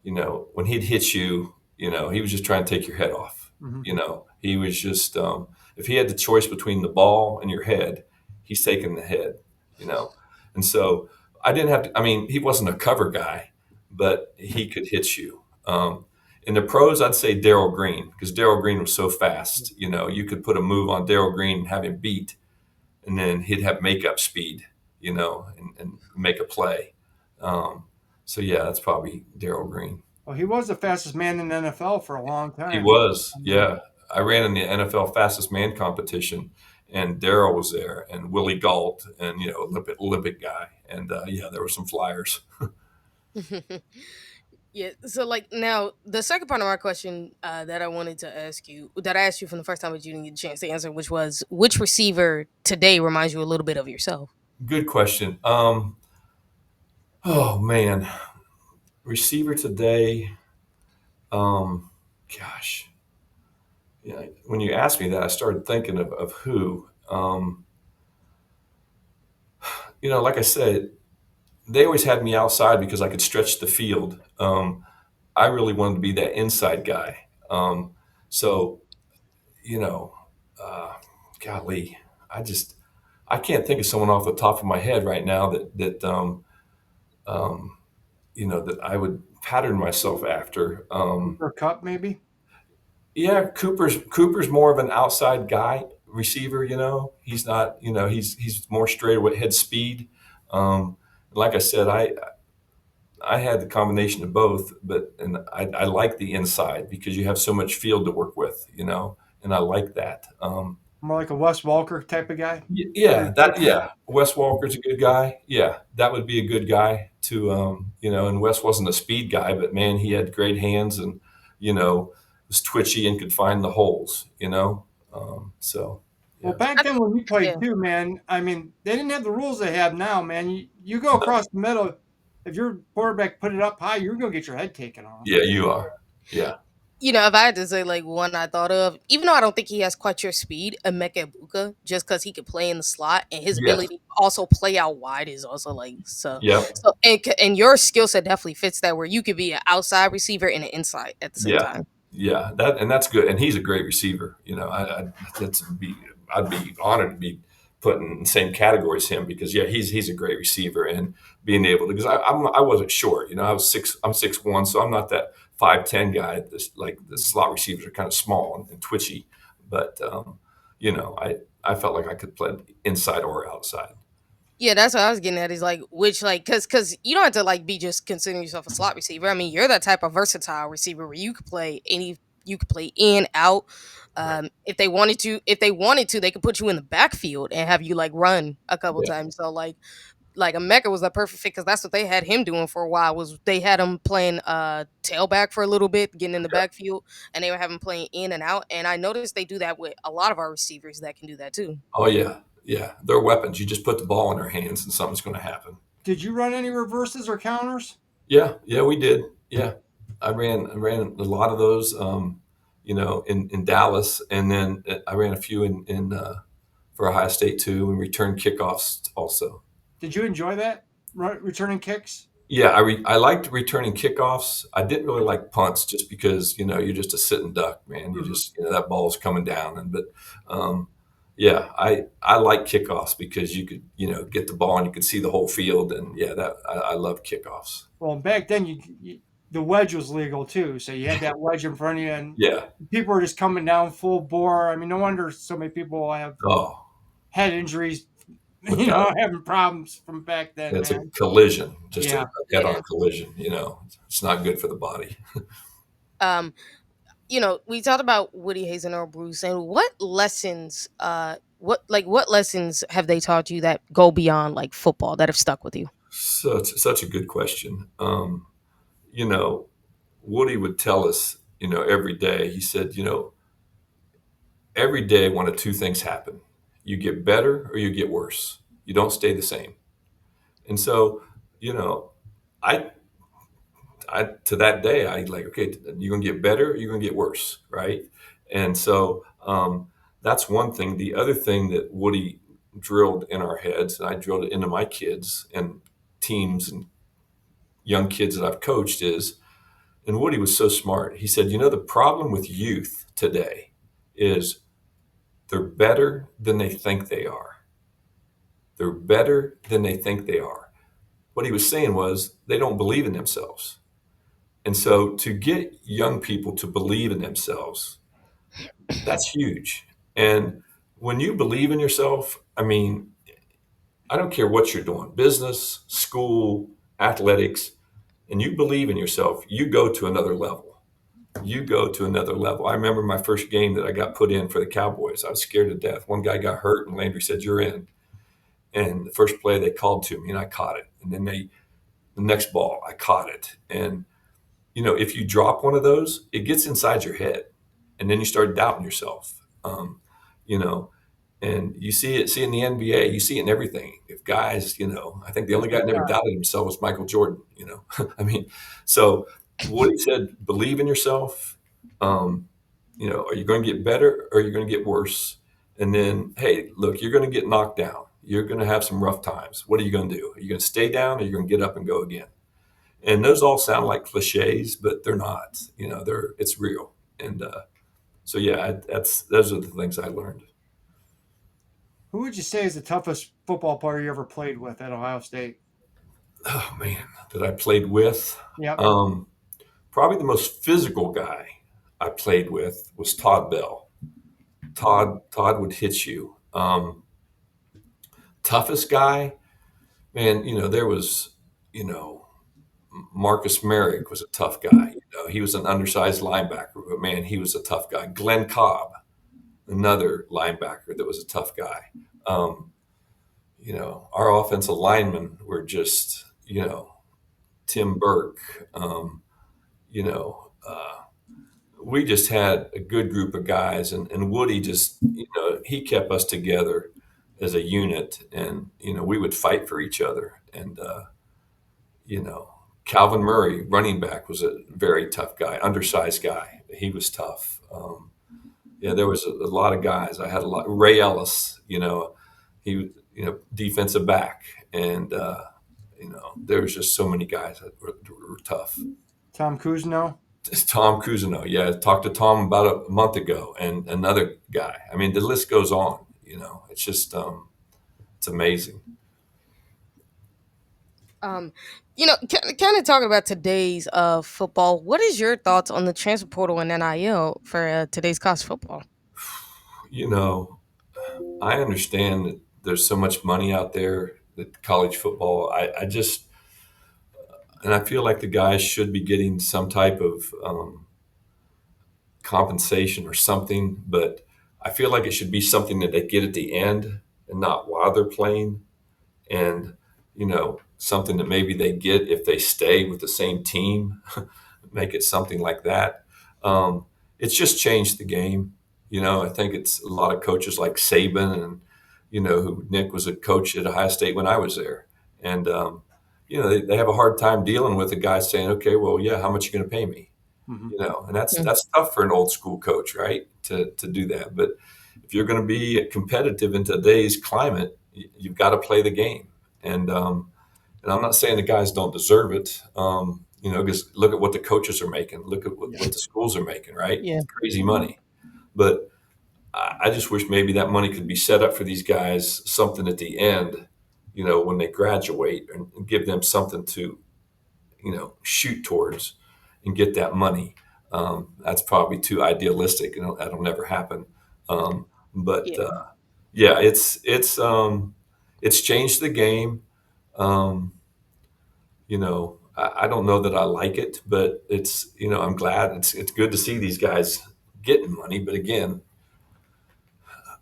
when he'd hit you, he was just trying to take your head off.
Mm-hmm.
He was just, if he had the choice between the ball and your head, he's taking the head, you know. And so I didn't have to. I mean, he wasn't a cover guy, but he could hit you. In the pros, I'd say Darryl Green because Darryl Green was so fast. You know, you could put a move on Darryl Green and have him beat, and then he'd have makeup speed. You know, and make a play. Um, so yeah, that's probably Darryl Green.
Well, he was the fastest man in the NFL for a long
He
time.
was, yeah. I ran in the NFL fastest man competition, and Darryl was there, and Willie Gault, and Olympic guy, and yeah, there were some flyers.
Yeah. So like now the second part of my question that I wanted to ask you, that I asked you from the first time, but you didn't get a chance to answer, which was which receiver today reminds you a little bit of yourself?
Good question. Oh man, receiver today. Um, Gosh, yeah. When you asked me that, I started thinking of who. Like I said, they always had me outside because I could stretch the field. I really wanted to be that inside guy. So you know, uh, golly, I can't think of someone off the top of my head right now um, that I would pattern myself after.
Cooper Cup, maybe.
Yeah, Cooper's more of an outside guy receiver. He's not. He's more straight with head speed. Like I said, I had the combination of both, and I like the inside because you have so much field to work with. And I like that.
More like a Wes Walker type of guy.
Yeah, Wes Walker's a good guy. Yeah, that would be a good guy to and Wes wasn't a speed guy, but man, he had great hands and was twitchy and could find the holes. So
Well,
yeah.
back then when we played
Yeah.
too, man, I mean, they didn't have the rules they have now, man. You go across the middle, if your quarterback put it up high, you're going to get your head taken off.
Yeah, you are. Yeah.
You know, if I had to say like one I thought of, even though I don't think he has quite your speed, Emeka Ibuka, just because he could play in the slot and his
Yes.
ability to also play out wide is also like so.
Yep.
So and your skill set definitely fits that where you could be an outside receiver and an inside at the same
Yeah.
time.
Yeah. That's good. And he's a great receiver. I'd be honored to be put in the same category as him because yeah, he's a great receiver and being able to because I wasn't short. I'm 6'1", so I'm not that 5'10" guy. Like the slot receivers are kind of small and twitchy, but I felt like I could play inside or outside.
Yeah, that's what I was getting at. Is like which like because you don't have to like be just considering yourself a slot receiver. I mean, you're that type of versatile receiver where you could play you could play in out.
Right.
If they wanted to, they could put you in the backfield and have you like run a couple
Yeah.
times. So like a Mecca was a perfect fit because that's what they had him doing for a while. Was they had him playing tailback for a little bit, getting in the
Yeah.
backfield, and they were having him playing in and out. And I noticed they do that with a lot of our receivers that can do that too.
Oh yeah. Yeah. They're weapons. You just put the ball in their hands and something's going to happen.
Did you run any reverses or counters?
Yeah, yeah, we did. Yeah, I ran a lot of those, in Dallas, and then I ran a few in for Ohio State too, and returned kickoffs also.
Did you enjoy that? Returning kicks?
Yeah, I liked returning kickoffs. I didn't really like punts just because you're just a sitting duck, man. You
Mhm.
just that ball's coming down, um, yeah, I like kickoffs because you could get the ball and you could see the whole field, and yeah, that I love kickoffs.
Well, back then the wedge was legal too, so you had that wedge in front of you, and
Yeah.
people were just coming down full bore. I mean, no wonder so many people have
Oh,
head injuries,
without
having problems from back then,
It's a
man.
collision, just
Yeah.
a
Yeah.
head-on collision. It's not good for the body.
Um, we talked about Woody Hayes and Earl Bruce, and what lessons have they taught you that go beyond like football that have stuck with you?
Such a good question. You know, Woody would tell us, every day. He said, every day one of two things happen: you get better or you get worse. You don't stay the same. And so, you know, I I to that day, I like, okay, you're gonna get better, you're gonna get worse, right? And so that's one thing. The other thing that Woody drilled in our heads, and I drilled it into my kids and teams and young kids that I've coached is, and Woody was so smart. He said, the problem with youth today is they're better than they think they are. They're better than they think they are. what he was saying was they don't believe in themselves. And so to get young people to believe in themselves, that's huge. And when you believe in yourself, I mean, I don't care what you're doing, business, school, athletics, and you believe in yourself, you go to another level. You go to another level. I remember my first game that I got put in for the Cowboys. I was scared to death. One guy got hurt, and Landry said, "You're in." And the first play they called to me, and I caught it. And then the next ball, I caught it. And if you drop one of those, it gets inside your head, and then you start doubting yourself. You know, and you see it in the NBA, you see it in everything. If guys, I think the only guy that never doubted himself was Michael Jordan. I mean, so what he said, believe in yourself. Um, are you going to get better or are you going to get worse? And then, hey, look, you're going to get knocked down. You're going to have some rough times. What are you going to do? Are you going to stay down or are you going to get up and go again? And those all sound like cliches, but they're not. It's real. And so yeah, those are the things I learned.
Who would you say is the toughest football player you ever played with at Ohio State?
Oh man, that I played with.
Yep.
Probably the most physical guy I played with was Todd Bell. Todd would hit you. Toughest guy, man. There was, you know, Marcus Merrick was a tough guy. He was an undersized linebacker, but man, he was a tough guy. Glenn Cobb, another linebacker that was a tough guy. Um, our offensive linemen were just, Tim Burke. You know, we just had a good group of guys, and Woody just, he kept us together as a unit, and we would fight for each other. And you know, Calvin Murray, running back, was a very tough guy, undersized guy. He was tough. Yeah, there was a lot of guys. I had a lot. Ray Ellis, he, defensive back, and there was just so many guys that were tough.
Tom Kuzno.
Tom Cousineau, yeah, I talked to Tom about a month ago, and another guy. I mean, the list goes on. It's just it's amazing.
Um, kind of talking about today's football. What is your thoughts on the transfer portal and NIL for today's college football?
You know, I understand that there's so much money out there that college football. I just and I feel like the guys should be getting some type of compensation or something, but I feel like it should be something that they get at the end and not while they're playing. And something that maybe they get if they stay with the same team, make it something like that. It's just changed the game. I think it's a lot of coaches like Saban and who Nick was a coach at Ohio State when I was there, and they have a hard time dealing with a guy saying, okay, well, yeah, how much are you going to pay me?
Mm-hmm.
And that's tough for an old school coach, right? To do that. But if you're going to be competitive in today's climate, you've got to play the game. And I'm not saying the guys don't deserve it. Because look at what the coaches are making. Look at what the schools are making, right?
Yeah.
It's crazy money. But I just wish maybe that money could be set up for these guys, something at the end, when they graduate, and give them something to, shoot towards and get that money. That's probably too idealistic. That'll never happen. But
Yeah.
yeah, it's changed the game. Um, I don't know that I like it, but it's, I'm glad it's good to see these guys getting money. But again,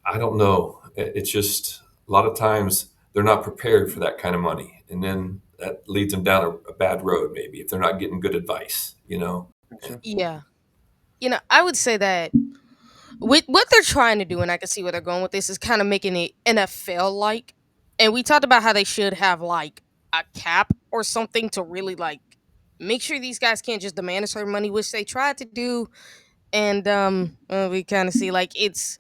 I don't know. It's just a lot of times they're not prepared for that kind of money. And then that leads them down a bad road, maybe, if they're not getting good advice.
Sure.
Yeah. I would say that with what they're trying to do, and I can see where they're going with this, is kind of making it NFL like. And we talked about how they should have like a cap or something to really like make sure these guys can't just demand a certain money, which they tried to do. And we kind of see like it's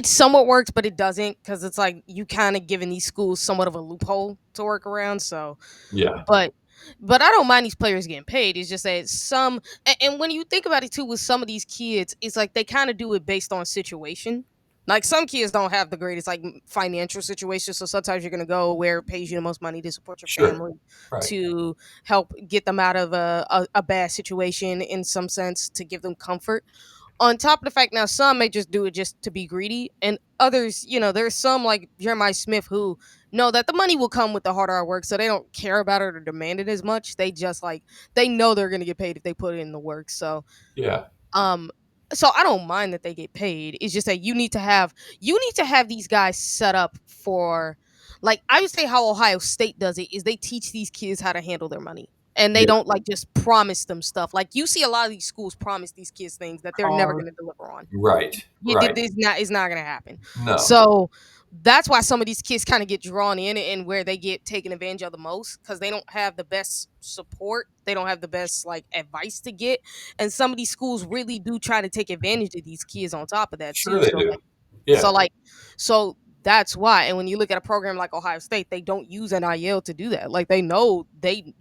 somewhat works, but it doesn't, because it's like you kind of giving these schools somewhat of a loophole to work around. So
Yeah.
but I don't mind these players getting paid. It's just that and when you think about it too, with some of these kids, it's like they kind of do it based on situation. Like some kids don't have the greatest like financial situation, so sometimes you're gonna go where it pays you the most money to support your
Sure.
family,
Right.
to help get them out of a bad situation in some sense, to give them comfort. On top of the fact, now some may just do it just to be greedy, and others, there's some like Jeremiah Smith who know that the money will come with the harder hard work, so they don't care about it or demand it as much. They just like they know they're gonna get paid if they put in the work.
Yeah.
Um, so I don't mind that they get paid. It's just that you need to have these guys set up for, like, I would say how Ohio State does it is they teach these kids how to handle their money. And they
Yeah.
don't like just promise them stuff. Like you see a lot of these schools promise these kids things that they're never
Car.
going to deliver on.
Right.
You did
Right.
this, not it's not gonna happen.
No.
So that's why some of these kids kind of get drawn in and where they get taken advantage of the most, because they don't have the best support, they don't have the best like advice to get, and some of these schools really do try to take advantage of these kids on top of that
Sure
too.
they
So
do.
like so
Yeah.
like so that's why. And when you look at a program like Ohio State, they don't use NIL to do that. Like they know they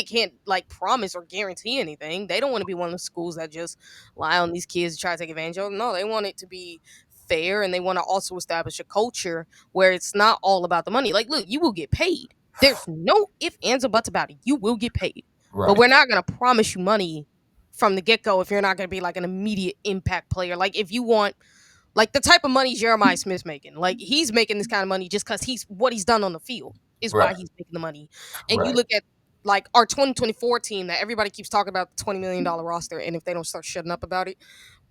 can't like promise or guarantee anything. They don't want to be one of the schools that just lie on these kids to try to take advantage of them. No, they want it to be fair, and they want to also establish a culture where it's not all about the money. Like, look, you will get paid. There's no if, ands, or buts about it. You will get paid. But
Right.
we're not gonna promise you money from the get-go if you're not gonna be like an immediate impact player. Like if you want like the type of money Jeremiah Smith's making. Like he's making this kind of money just because he's done on the field is why
Right.
he's making the money. And you
Right.
look at like our 2024 team that everybody keeps talking about, the $20 million roster, and if they don't start shutting up about it.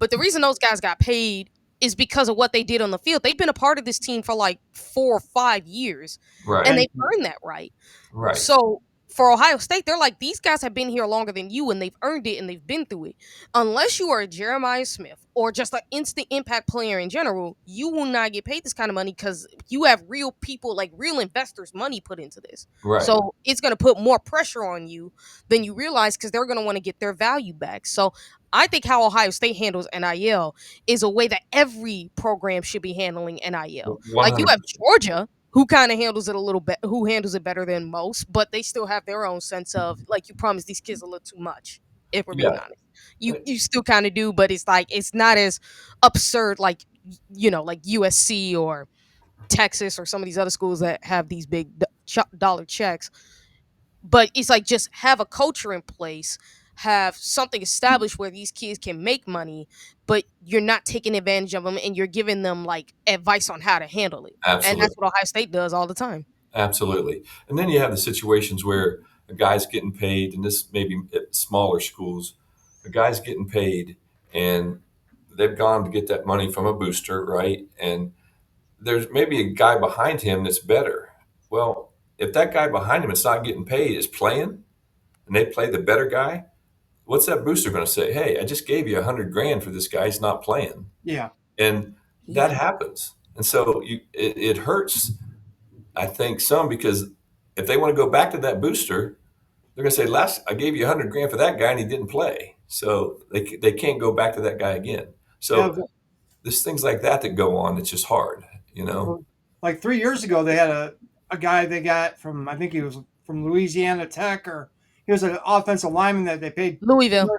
But the reason those guys got paid is because of what they did on the field. They've been a part of this team for like 4 or 5 years, and
Right.
they've earned that right.
Right.
So for Ohio State, they're like, these guys have been here longer than you, and they've earned it, and they've been through it. Unless you are a Jeremiah Smith or just an instant impact player in general, you will not get paid this kind of money because you have real people, like real investors' money put into this.
Right.
So it's going to put more pressure on you than you realize, because they're going to want to get their value back. So I think how Ohio State handles NIL is a way that every program should be handling NIL. Like you have
100%.
Georgia, who kind of handles it a little bit, who handles it better than most, but they still have their own sense of like, you promise these kids a little too much, if we're being
Yeah.
honest. You still kind of do, but it's like it's not as absurd like like USC or Texas or some of these other schools that have these big dollar checks. But it's like, just have a culture in place, have something established where these kids can make money, but you're not taking advantage of them and you're giving them like advice on how to handle it. And that's
Absolutely.
what Ohio State does all the time.
Absolutely. And then you have the situations where a guy's getting paid, and this maybe at smaller schools, a guy's getting paid and they've gone to get that money from a booster, right? And there's maybe a guy behind him that's better. Well, if that guy behind him that's not getting paid is playing and they play the better guy, what's that booster going to say? Hey, I just gave you 100 grand for this guy. He's not playing.
Yeah.
And that
Yeah.
happens. And so it hurts, I think, some, because if they want to go back to that booster, they're going to say, "Last, I gave you 100 grand for that guy, and he didn't play." So they can't go back to that guy again.
Yeah.
So there's things like that that go on. It's just hard, you know.
Like 3 years ago, they had a guy they got from, I think he was from Louisiana Tech, or he was an offensive lineman that
Louisville.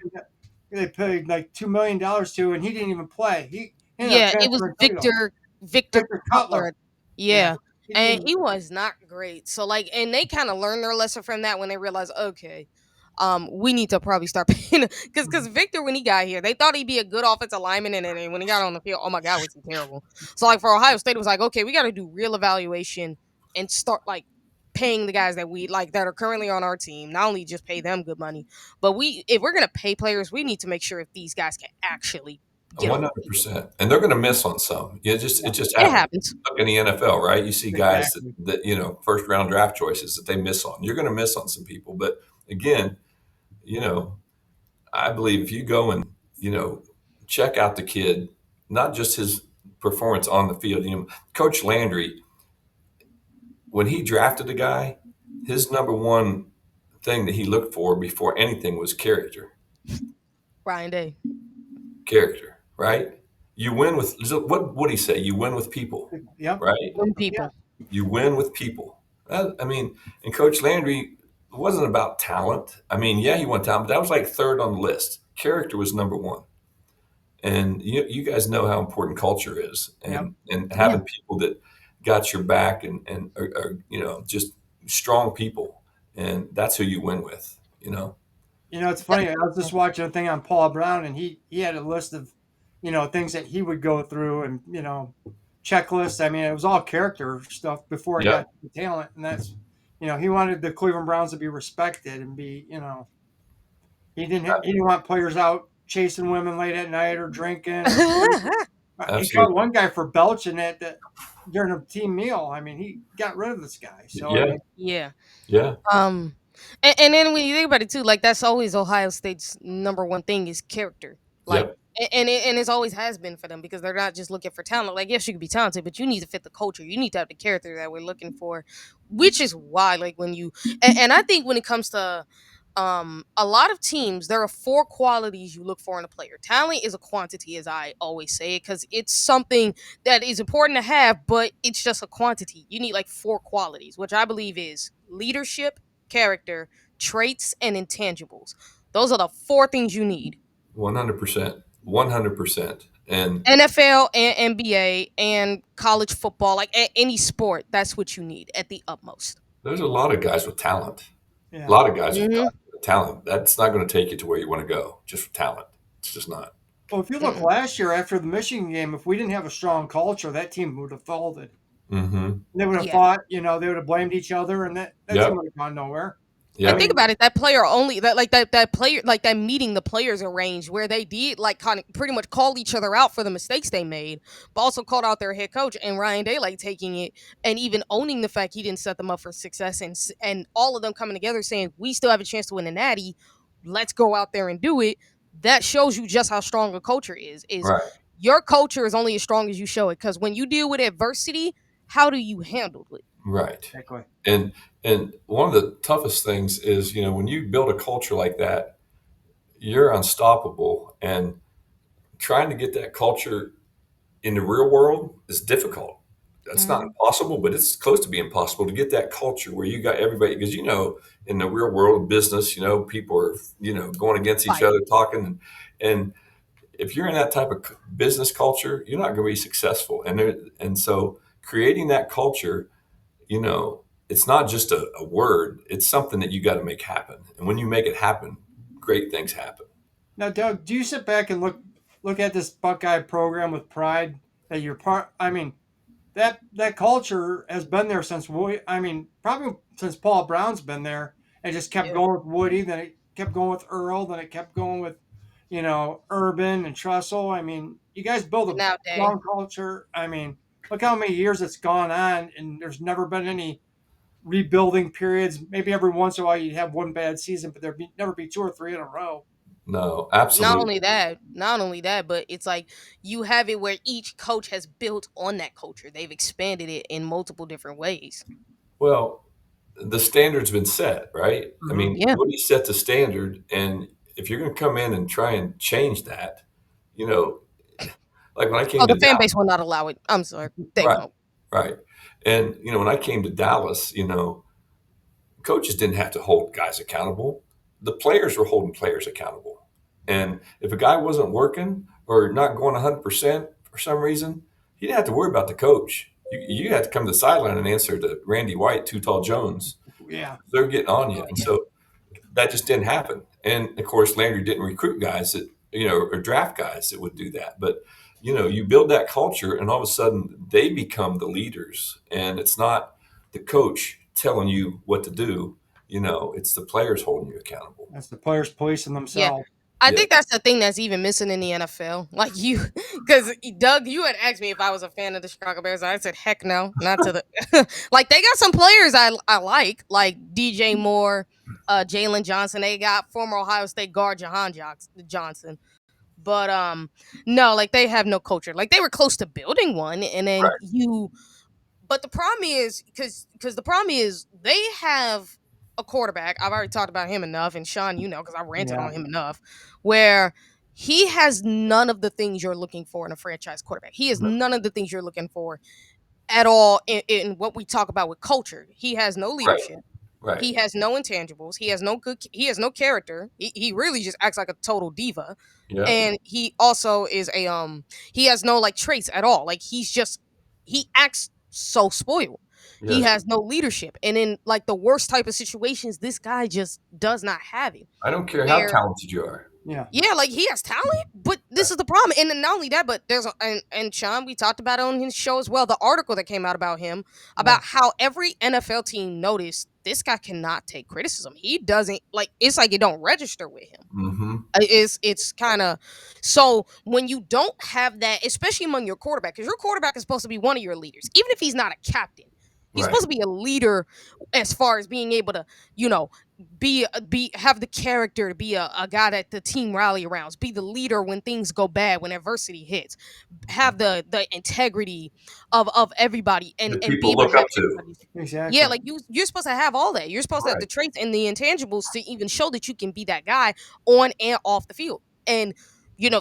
they paid like $2 million to, and he didn't even play. He ended up
Yeah, it was
transferring to Toledo.
Victor
Victor
Cutler.
Cutler. Yeah.
Yeah.
He didn't
And
even
he
play.
was not great. So like, and they kind of learned their lesson from that when they realized, okay, we need to probably start paying, because Victor, when he got here, they thought he'd be a good offensive lineman, and then when he got on the field, oh my God, was he terrible. So like for Ohio State, it was like, okay, we got to do real evaluation and start like paying the guys that we like that are currently on our team. Not only just pay them good money, but if we're gonna pay players, we need to make sure if these guys can actually get on
One
the
hundred
field.
percent, and they're going to miss on some. It just
It
happens.
happens.
Look in the NFL, right? You see guys
Exactly.
that first round draft choices that they miss on. You're going to miss on some people, but again, you know, I believe if you go and check out the kid, not just his performance on the field. Coach Landry, when he drafted the guy, his number one thing that he looked for before anything was character.
Ryan Day.
Character, right? You win with what would he say? You win with people,
Yep.
right?
Young
Yeah.
people.
You win with people. I mean, and Coach Landry, it wasn't about talent. I mean, yeah, he won talent, but that was like third on the list. Character was number one. And you guys know how important culture is,
Yep.
and
Yeah.
having people that got your back and are just strong people, and that's who you win with.
It's funny. I was just watching a thing on Paul Brown, and he had a list of, things that he would go through, and checklists. I mean, it was all character stuff before he got
Yep.
the talent, and that's, he wanted the Cleveland Browns to be respected and be, he didn't want players out chasing women late at night or drinking or smoking. He caught
Absolutely.
one guy for belching at during a team meal. I mean, he got rid of this guy. So I
Yeah.
mean,
Yeah.
Yeah.
And then when you think about it too, like that's always Ohio State's number one thing is character. Like,
Yep.
and it's always has been for them because they're not just looking for talent. Like, yes, you could be talented, but you need to fit the culture. You need to have the character that we're looking for, which is why, like, when you and I think when it comes to a lot of teams, there are four qualities you look for in a player. Talent is a quantity, as I always say, because it's something that is important to have, but it's just a quantity. You need like four qualities, which I believe is leadership, character, traits, and intangibles. Those are the four things you need.
100%. 100%. And
NFL and NBA and college football, like any sport, that's what you need at the utmost.
there's a lot of guys with talent. A
yeah.
lot of guys with
Mm-hmm.
talent. That's not going to take you to where you want to go just for talent. It's just not.
Well, if you look
Mm-mm.
last year after the Michigan game, if we didn't have a strong culture, that team would have folded.
Mm-hmm.
They would have
Yeah.
fought. They would have blamed each other, and that team
Yep.
would have gone nowhere. I
And
Yep.
think
mean,
about it, that player only that player like that meeting the players arranged where they did like kind of pretty much call each other out for the mistakes they made, but also called out their head coach and Ryan Day like taking it and even owning the fact he didn't set them up for success and all of them coming together saying we still have a chance to win the Natty, let's go out there and do it. That shows you just how strong a culture is
Right.
your culture is only as strong as you show it because when you deal with adversity, how do you handle it?
Right.
exactly.
And one of the toughest things is, when you build a culture like that, you're unstoppable. And trying to get that culture in the real world is difficult. That's not
Mhm.
impossible, but it's close to being impossible to get that culture where you got everybody. Because in the real world of business, people are going against each
Fighting.
other, talking, and if you're in that type of business culture, you're not going to be successful. And so creating that culture, it's not just a word; it's something that you got to make happen. And when you make it happen, great things happen.
Now, Doug, do you sit back and look at this Buckeye program with pride that you're part? I mean, that culture has been there since Woody. I mean, probably since Paul Brown's been there. It just kept
Yeah.
going with Woody, then it kept going with Earl, then it kept going with, Urban and Trussell. I mean, you guys build
And
a
nowadays.
strong culture. I mean, look how many years it's gone on, and there's never been any rebuilding periods. Maybe every once in a while you have one bad season, but never be two or three in a row.
No,
Not
absolutely.
only that, not only that, but it's like you have it where each coach has built on that culture. They've expanded it in multiple different ways.
Well, the standard's been set, right? I
Mm-hmm.
mean,
Yeah.
Woody set the standard, and if you're going to come in and try and change that, you know, like when I
Oh,
came to
the fan
Dallas,
base will not allow it. I'm sorry. They
right,
won't.
right, and when I came to Dallas, coaches didn't have to hold guys accountable. The players were holding players accountable, and if a guy wasn't working or not going 100% for some reason, he didn't have to worry about the coach. You had to come to the sideline and answer to Randy White, Too Tall Jones.
Yeah.
They're getting on you,
Oh
and
yeah.
so that just didn't happen. And of course, Landry didn't recruit guys that, or draft guys that would do that. But, you build that culture and all of a sudden they become the leaders. And it's not the coach telling you what to do, it's the players holding you accountable.
That's the players policing
Yeah.
themselves.
I
Yeah.
think that's the thing that's even missing in the NFL. Like you, because Doug, you had asked me if I was a fan of the Chicago Bears. I said, heck no, not to the. Like they got some players I like DJ Moore, Jalen Johnson. They got former Ohio State guard Johnson. But no, like they have no culture. Like they were close to building one, and then
Right.
you but the problem is because the problem is they have a quarterback. I've already talked about him enough, and Shaun, because I ranted
Yeah.
on him enough, where he has none of the things you're looking for in a franchise quarterback. He has none of the things you're looking for at all in what we talk about with culture. He has no
Right.
leadership.
Right.
He has no intangibles. He has no character. He really just acts like a total diva.
Yeah.
And he also is he has no like traits at all. Like he acts so spoiled. He
Yes.
has no leadership. And in like the worst type of situations, this guy just does not have it.
I don't care how
Where
talented you are.
Yeah.
yeah, like he has talent, but this is the problem. And then not only that, but and Sean, we talked about it on his show as well. The article that came out about him, about how every NFL team noticed this guy cannot take criticism. He doesn't like it's like it don't register with him.
Mm-hmm.
It's kind of so when you don't have that, especially among your quarterback, because your quarterback is supposed to be one of your leaders, even if he's not a captain. He's
Right.
supposed to be a leader as far as being able to, be have the character to be a guy that the team rally around, be the leader when things go bad, when adversity hits, have the integrity of everybody and
That
be
people
able to
look
have
up to.
everybody's
Exactly.
yeah, like you're supposed to have all that. You're supposed to have
Right.
the traits and the intangibles to even show that you can be that guy on and off the field. And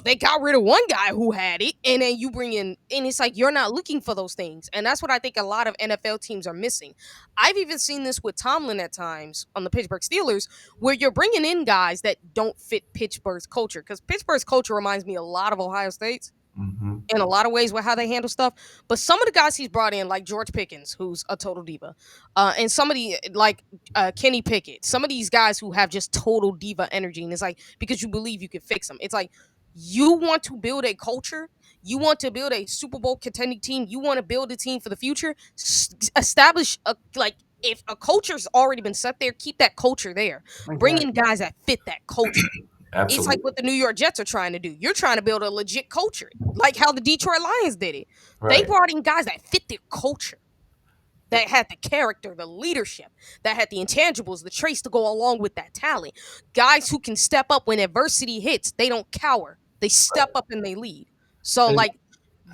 they got rid of one guy who had it, and then you bring in, and it's like you're not looking for those things. And that's what I think a lot of NFL teams are missing. I've even seen this with Tomlin at times on the Pittsburgh Steelers, where you're bringing in guys that don't fit Pittsburgh's culture. Because Pittsburgh's culture reminds me a lot of Ohio State's.
Mm-hmm.
In a lot of ways with how they handle stuff. But some of the guys he's brought in, like George Pickens, who's a total diva, and somebody like Kenny Pickett, some of these guys who have just total diva energy, and it's like because you believe you can fix them. It's like you want to build a culture, you want to build a Super Bowl contending team, you want to build a team for the future, establish a like. If a culture's already been set there, keep that culture there. Bring in
Exactly.
guys that fit that culture. It's like
Absolutely.
what the New York Jets are trying to do. You're trying to build a legit culture, like how the Detroit Lions did it. They
Right.
brought in guys that fit their culture, that had the character, the leadership, that had the intangibles, the traits to go along with that talent. Guys who can step up when adversity hits. They don't cower. They step up and they lead. So,
And
like,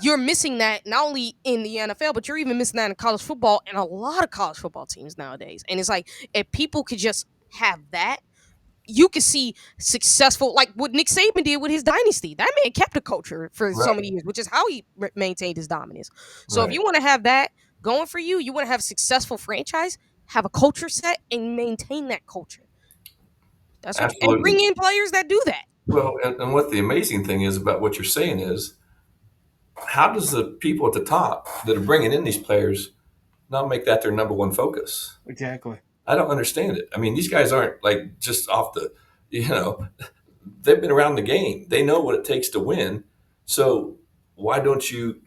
you're missing that not only in the NFL, but you're even missing that in college football and a lot of college football teams nowadays. And it's like, if people could just have that, you could see successful, like what Nick Saban did with his dynasty. That man kept a culture for so
Right.
many years, which is how he maintained his dominance. So if
Right.
you want to have that going for you, you want to have a successful franchise, have a culture set and maintain that culture. That's what and bring
Absolutely.
in players that do that.
Well, and what the amazing thing is about what you're saying is, how does the people at the top that are bringing in these players not make that their number one focus?
Exactly.
I don't understand it. I mean, these guys aren't like just off the, they've been around the game. They know what it takes to win. So why don't you?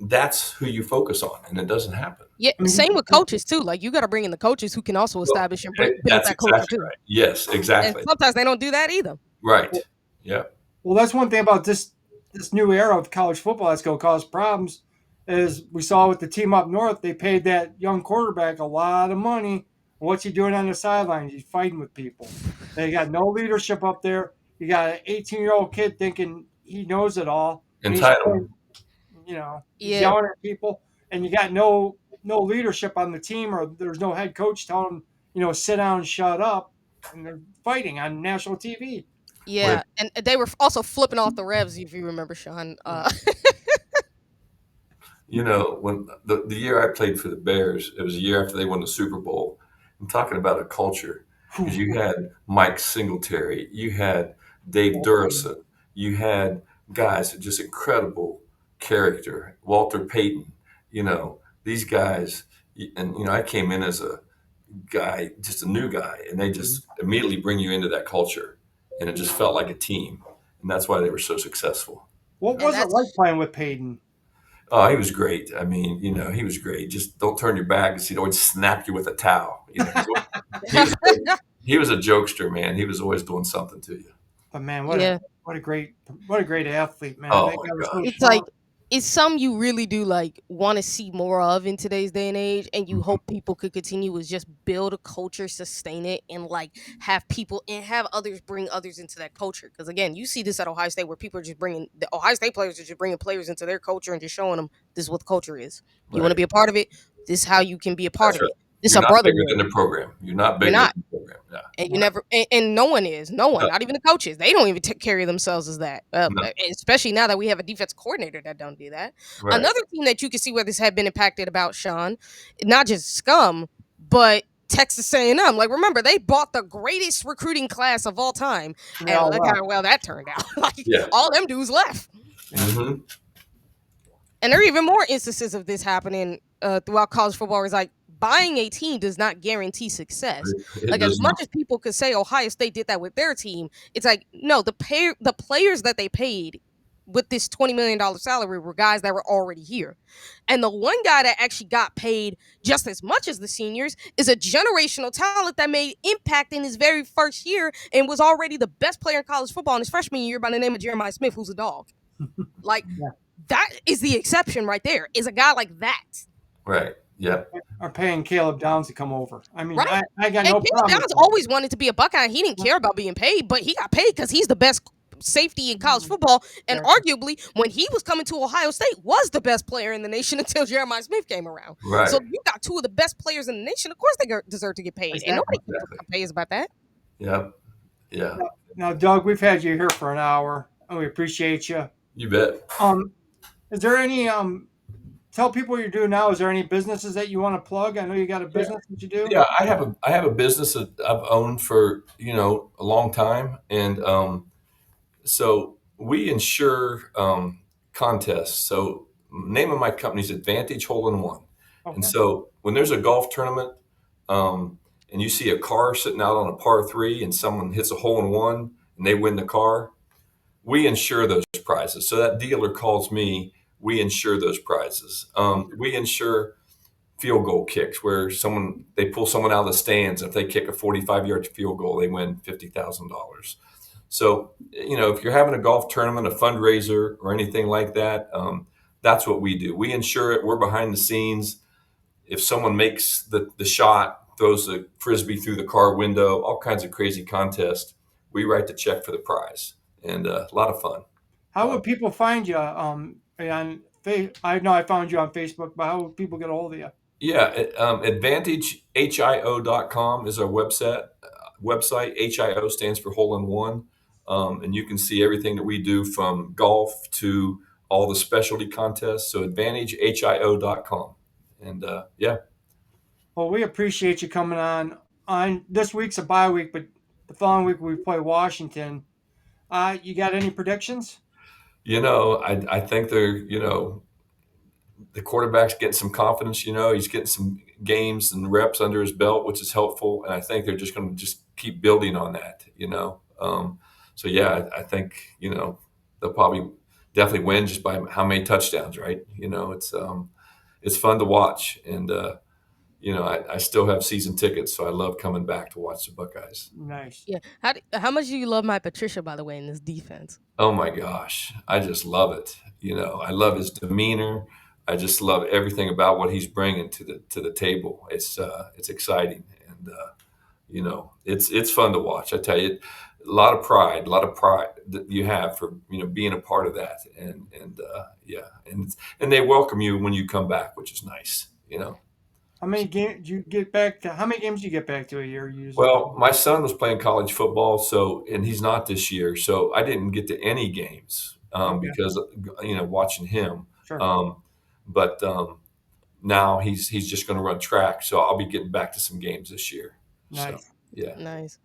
That's who you focus on, and it doesn't happen.
Yeah,
I mean,
same with coaches too. Like you got to bring in the coaches who can also establish and build
That's
that culture
exactly
too.
right. Yes,
And
exactly.
sometimes they don't do that either.
Right. Yeah.
Well, that's one thing about this new era of college football that's going to cause problems. Is we saw with the team up north, they paid that young quarterback a lot of money. What's he doing on the sidelines? He's fighting with people. They got no leadership up there. You got an 18-year-old kid thinking he knows it all. And
Entitled.
he's
Yeah.
yelling at people, and you got no leadership on the team, or there's no head coach telling him, sit down, shut up, and they're fighting on national TV.
Yeah, and they were also flipping off the revs, if you remember, Sean.
When the year I played for the Bears, it was a year after they won the Super Bowl. I'm talking about a culture, because you had Mike Singletary, you had Dave Durison, you had guys with just incredible character, Walter Payton, these guys, and I came in as a guy, just a new guy, and they just immediately bring you into that culture, and it just felt like a team, and that's why they were so successful.
What was it like playing with Payton?
Oh, he was great. I mean, he was great. Just don't turn your back, because he'd always snap you with a towel. He was a jokester, man. He was always doing something to you.
But man,
Yeah.
what a great athlete, man.
Oh
That
my
guy was
God.
so
It's
smart.
like it's some you really do like want to see more of in today's day and age, and you hope people could continue is just build a culture, sustain it, and like have people and have others bring others into that culture. Because again, you see this at Ohio State where people are just bringing the Ohio State players are just bringing players into their culture and just showing them this is what the culture is. You want to
Right.
be a part of it. This is how you can be a part
That's
of
right.
it. This
You're
a
not bigger
brotherhood.
than the program. You're not
You're
bigger
not.
than the program. Yeah.
And you never, and no one is, no one,
No.
not even the coaches. They don't even carry themselves as that.
No.
Especially now that we have a defense coordinator that don't do that.
Right.
Another team that you can see where this had been impacted about, Sean, not just scum, but Texas A&M. Like, remember, they bought the greatest recruiting class of all time,
They
and
all
look
left.
how well that turned out. Like,
Yeah.
all them dudes left.
Mm-hmm.
And there are even more instances of this happening throughout college football. Where it's like buying a team does not guarantee success.
It
Like, as
does
much
not.
as people could say Ohio State did that with their team, it's like, no, the players that they paid with this $20 million salary were guys that were already here. And the one guy that actually got paid just as much as the seniors is a generational talent that made impact in his very first year and was already the best player in college football in his freshman year by the name of Jeremiah Smith, who's a dog. Like,
Yeah.
that is the exception right there, is a guy like that.
Right. Yeah.
Are paying Caleb Downs to come over. I mean,
Right.
I got
And
no
Caleb
problem with
Downs
that.
always wanted to be a Buckeye. He didn't care about being paid, but he got paid because he's the best safety in college football. And arguably, when he was coming to Ohio State, was the best player in the nation until Jeremiah Smith came around.
Right.
So you got two of the best players in the nation. Of course, they deserve to get paid. And nobody complains about that.
Yeah. Yeah.
Now, Doug, we've had you here for an hour, and we appreciate you.
You bet.
Is there any tell people what you're doing now? Is there any businesses that you want to plug? I know you got a business that you do.
Yeah, I have a business that I've owned for a long time, and so we insure contests. So name of my company is Advantage Hole in One,
Okay.
and so when there's a golf tournament, and you see a car sitting out on a par three, and someone hits a hole in one and they win the car, we insure those prizes. So that dealer calls me. We insure those prizes. We insure field goal kicks where they pull someone out of the stands. If they kick a 45-yard field goal, they win $50,000. So, if you're having a golf tournament, a fundraiser, or anything like that, that's what we do. We insure it. We're behind the scenes. If someone makes the shot, throws the frisbee through the car window, all kinds of crazy contests, we write the check for the prize, and a lot of fun.
How would people find you? I know I found you on Facebook, but how would people get a hold of you?
Yeah, AdvantageHIO.com is our website. HIO stands for hole in one. And you can see everything that we do from golf to all the specialty contests. So AdvantageHIO.com. And yeah.
Well, we appreciate you coming on. This week's a bye week, but the following week we play Washington. You got any predictions?
I think the quarterback's getting some confidence. He's getting some games and reps under his belt, which is helpful. And I think they're just going to keep building on that. So yeah, I think they'll probably definitely win just by how many touchdowns. Right? It's fun to watch, and I still have season tickets, so I love coming back to watch the Buckeyes.
Nice.
Yeah. How much do you love my Patricia, by the way, in this defense?
Oh my gosh, I just love it. I love his demeanor. I just love everything about what he's bringing to the table. It's exciting, and it's fun to watch. I tell you, a lot of pride that you have for being a part of that, and yeah, and they welcome you when you come back, which is nice.
How many games do you get back to? How many games do you get back to a year usually?
Well, my son was playing college football, and he's not this year, so I didn't get to any games because watching him.
Sure.
But now he's just going to run track, so I'll be getting back to some games this year.
Nice.
So, yeah.
Nice.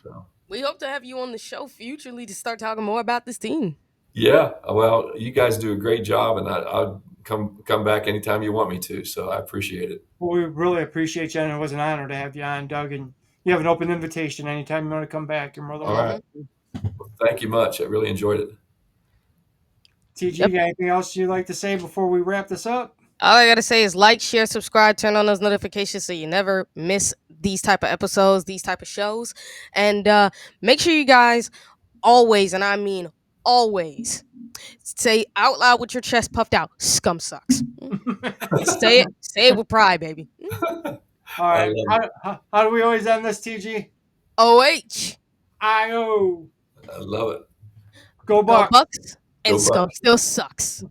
So.
We hope to have you on the show futurely to start talking more about this team.
Yeah. Well, you guys do a great job, and I'll come back anytime you want me to. So I appreciate it.
Well, we really appreciate you, and it was an honor to have you on, Doug. And you have an open invitation anytime you want to come back. You're more than welcome.
All right. Well, thank you much. I really enjoyed it.
TG, you got anything else you'd like to say before we wrap this up?
All I gotta say is like, share, subscribe, turn on those notifications so you never miss these type of episodes, these type of shows, and make sure you guys always, and I mean always, say out loud with your chest puffed out, "Scum sucks." Say it with pride, baby.
All right. How do we always end this, TG?
OH.
IO.
I love it.
Go
Go
Bucks.
Bucks. And
Go
Scum
Bucks.
still sucks.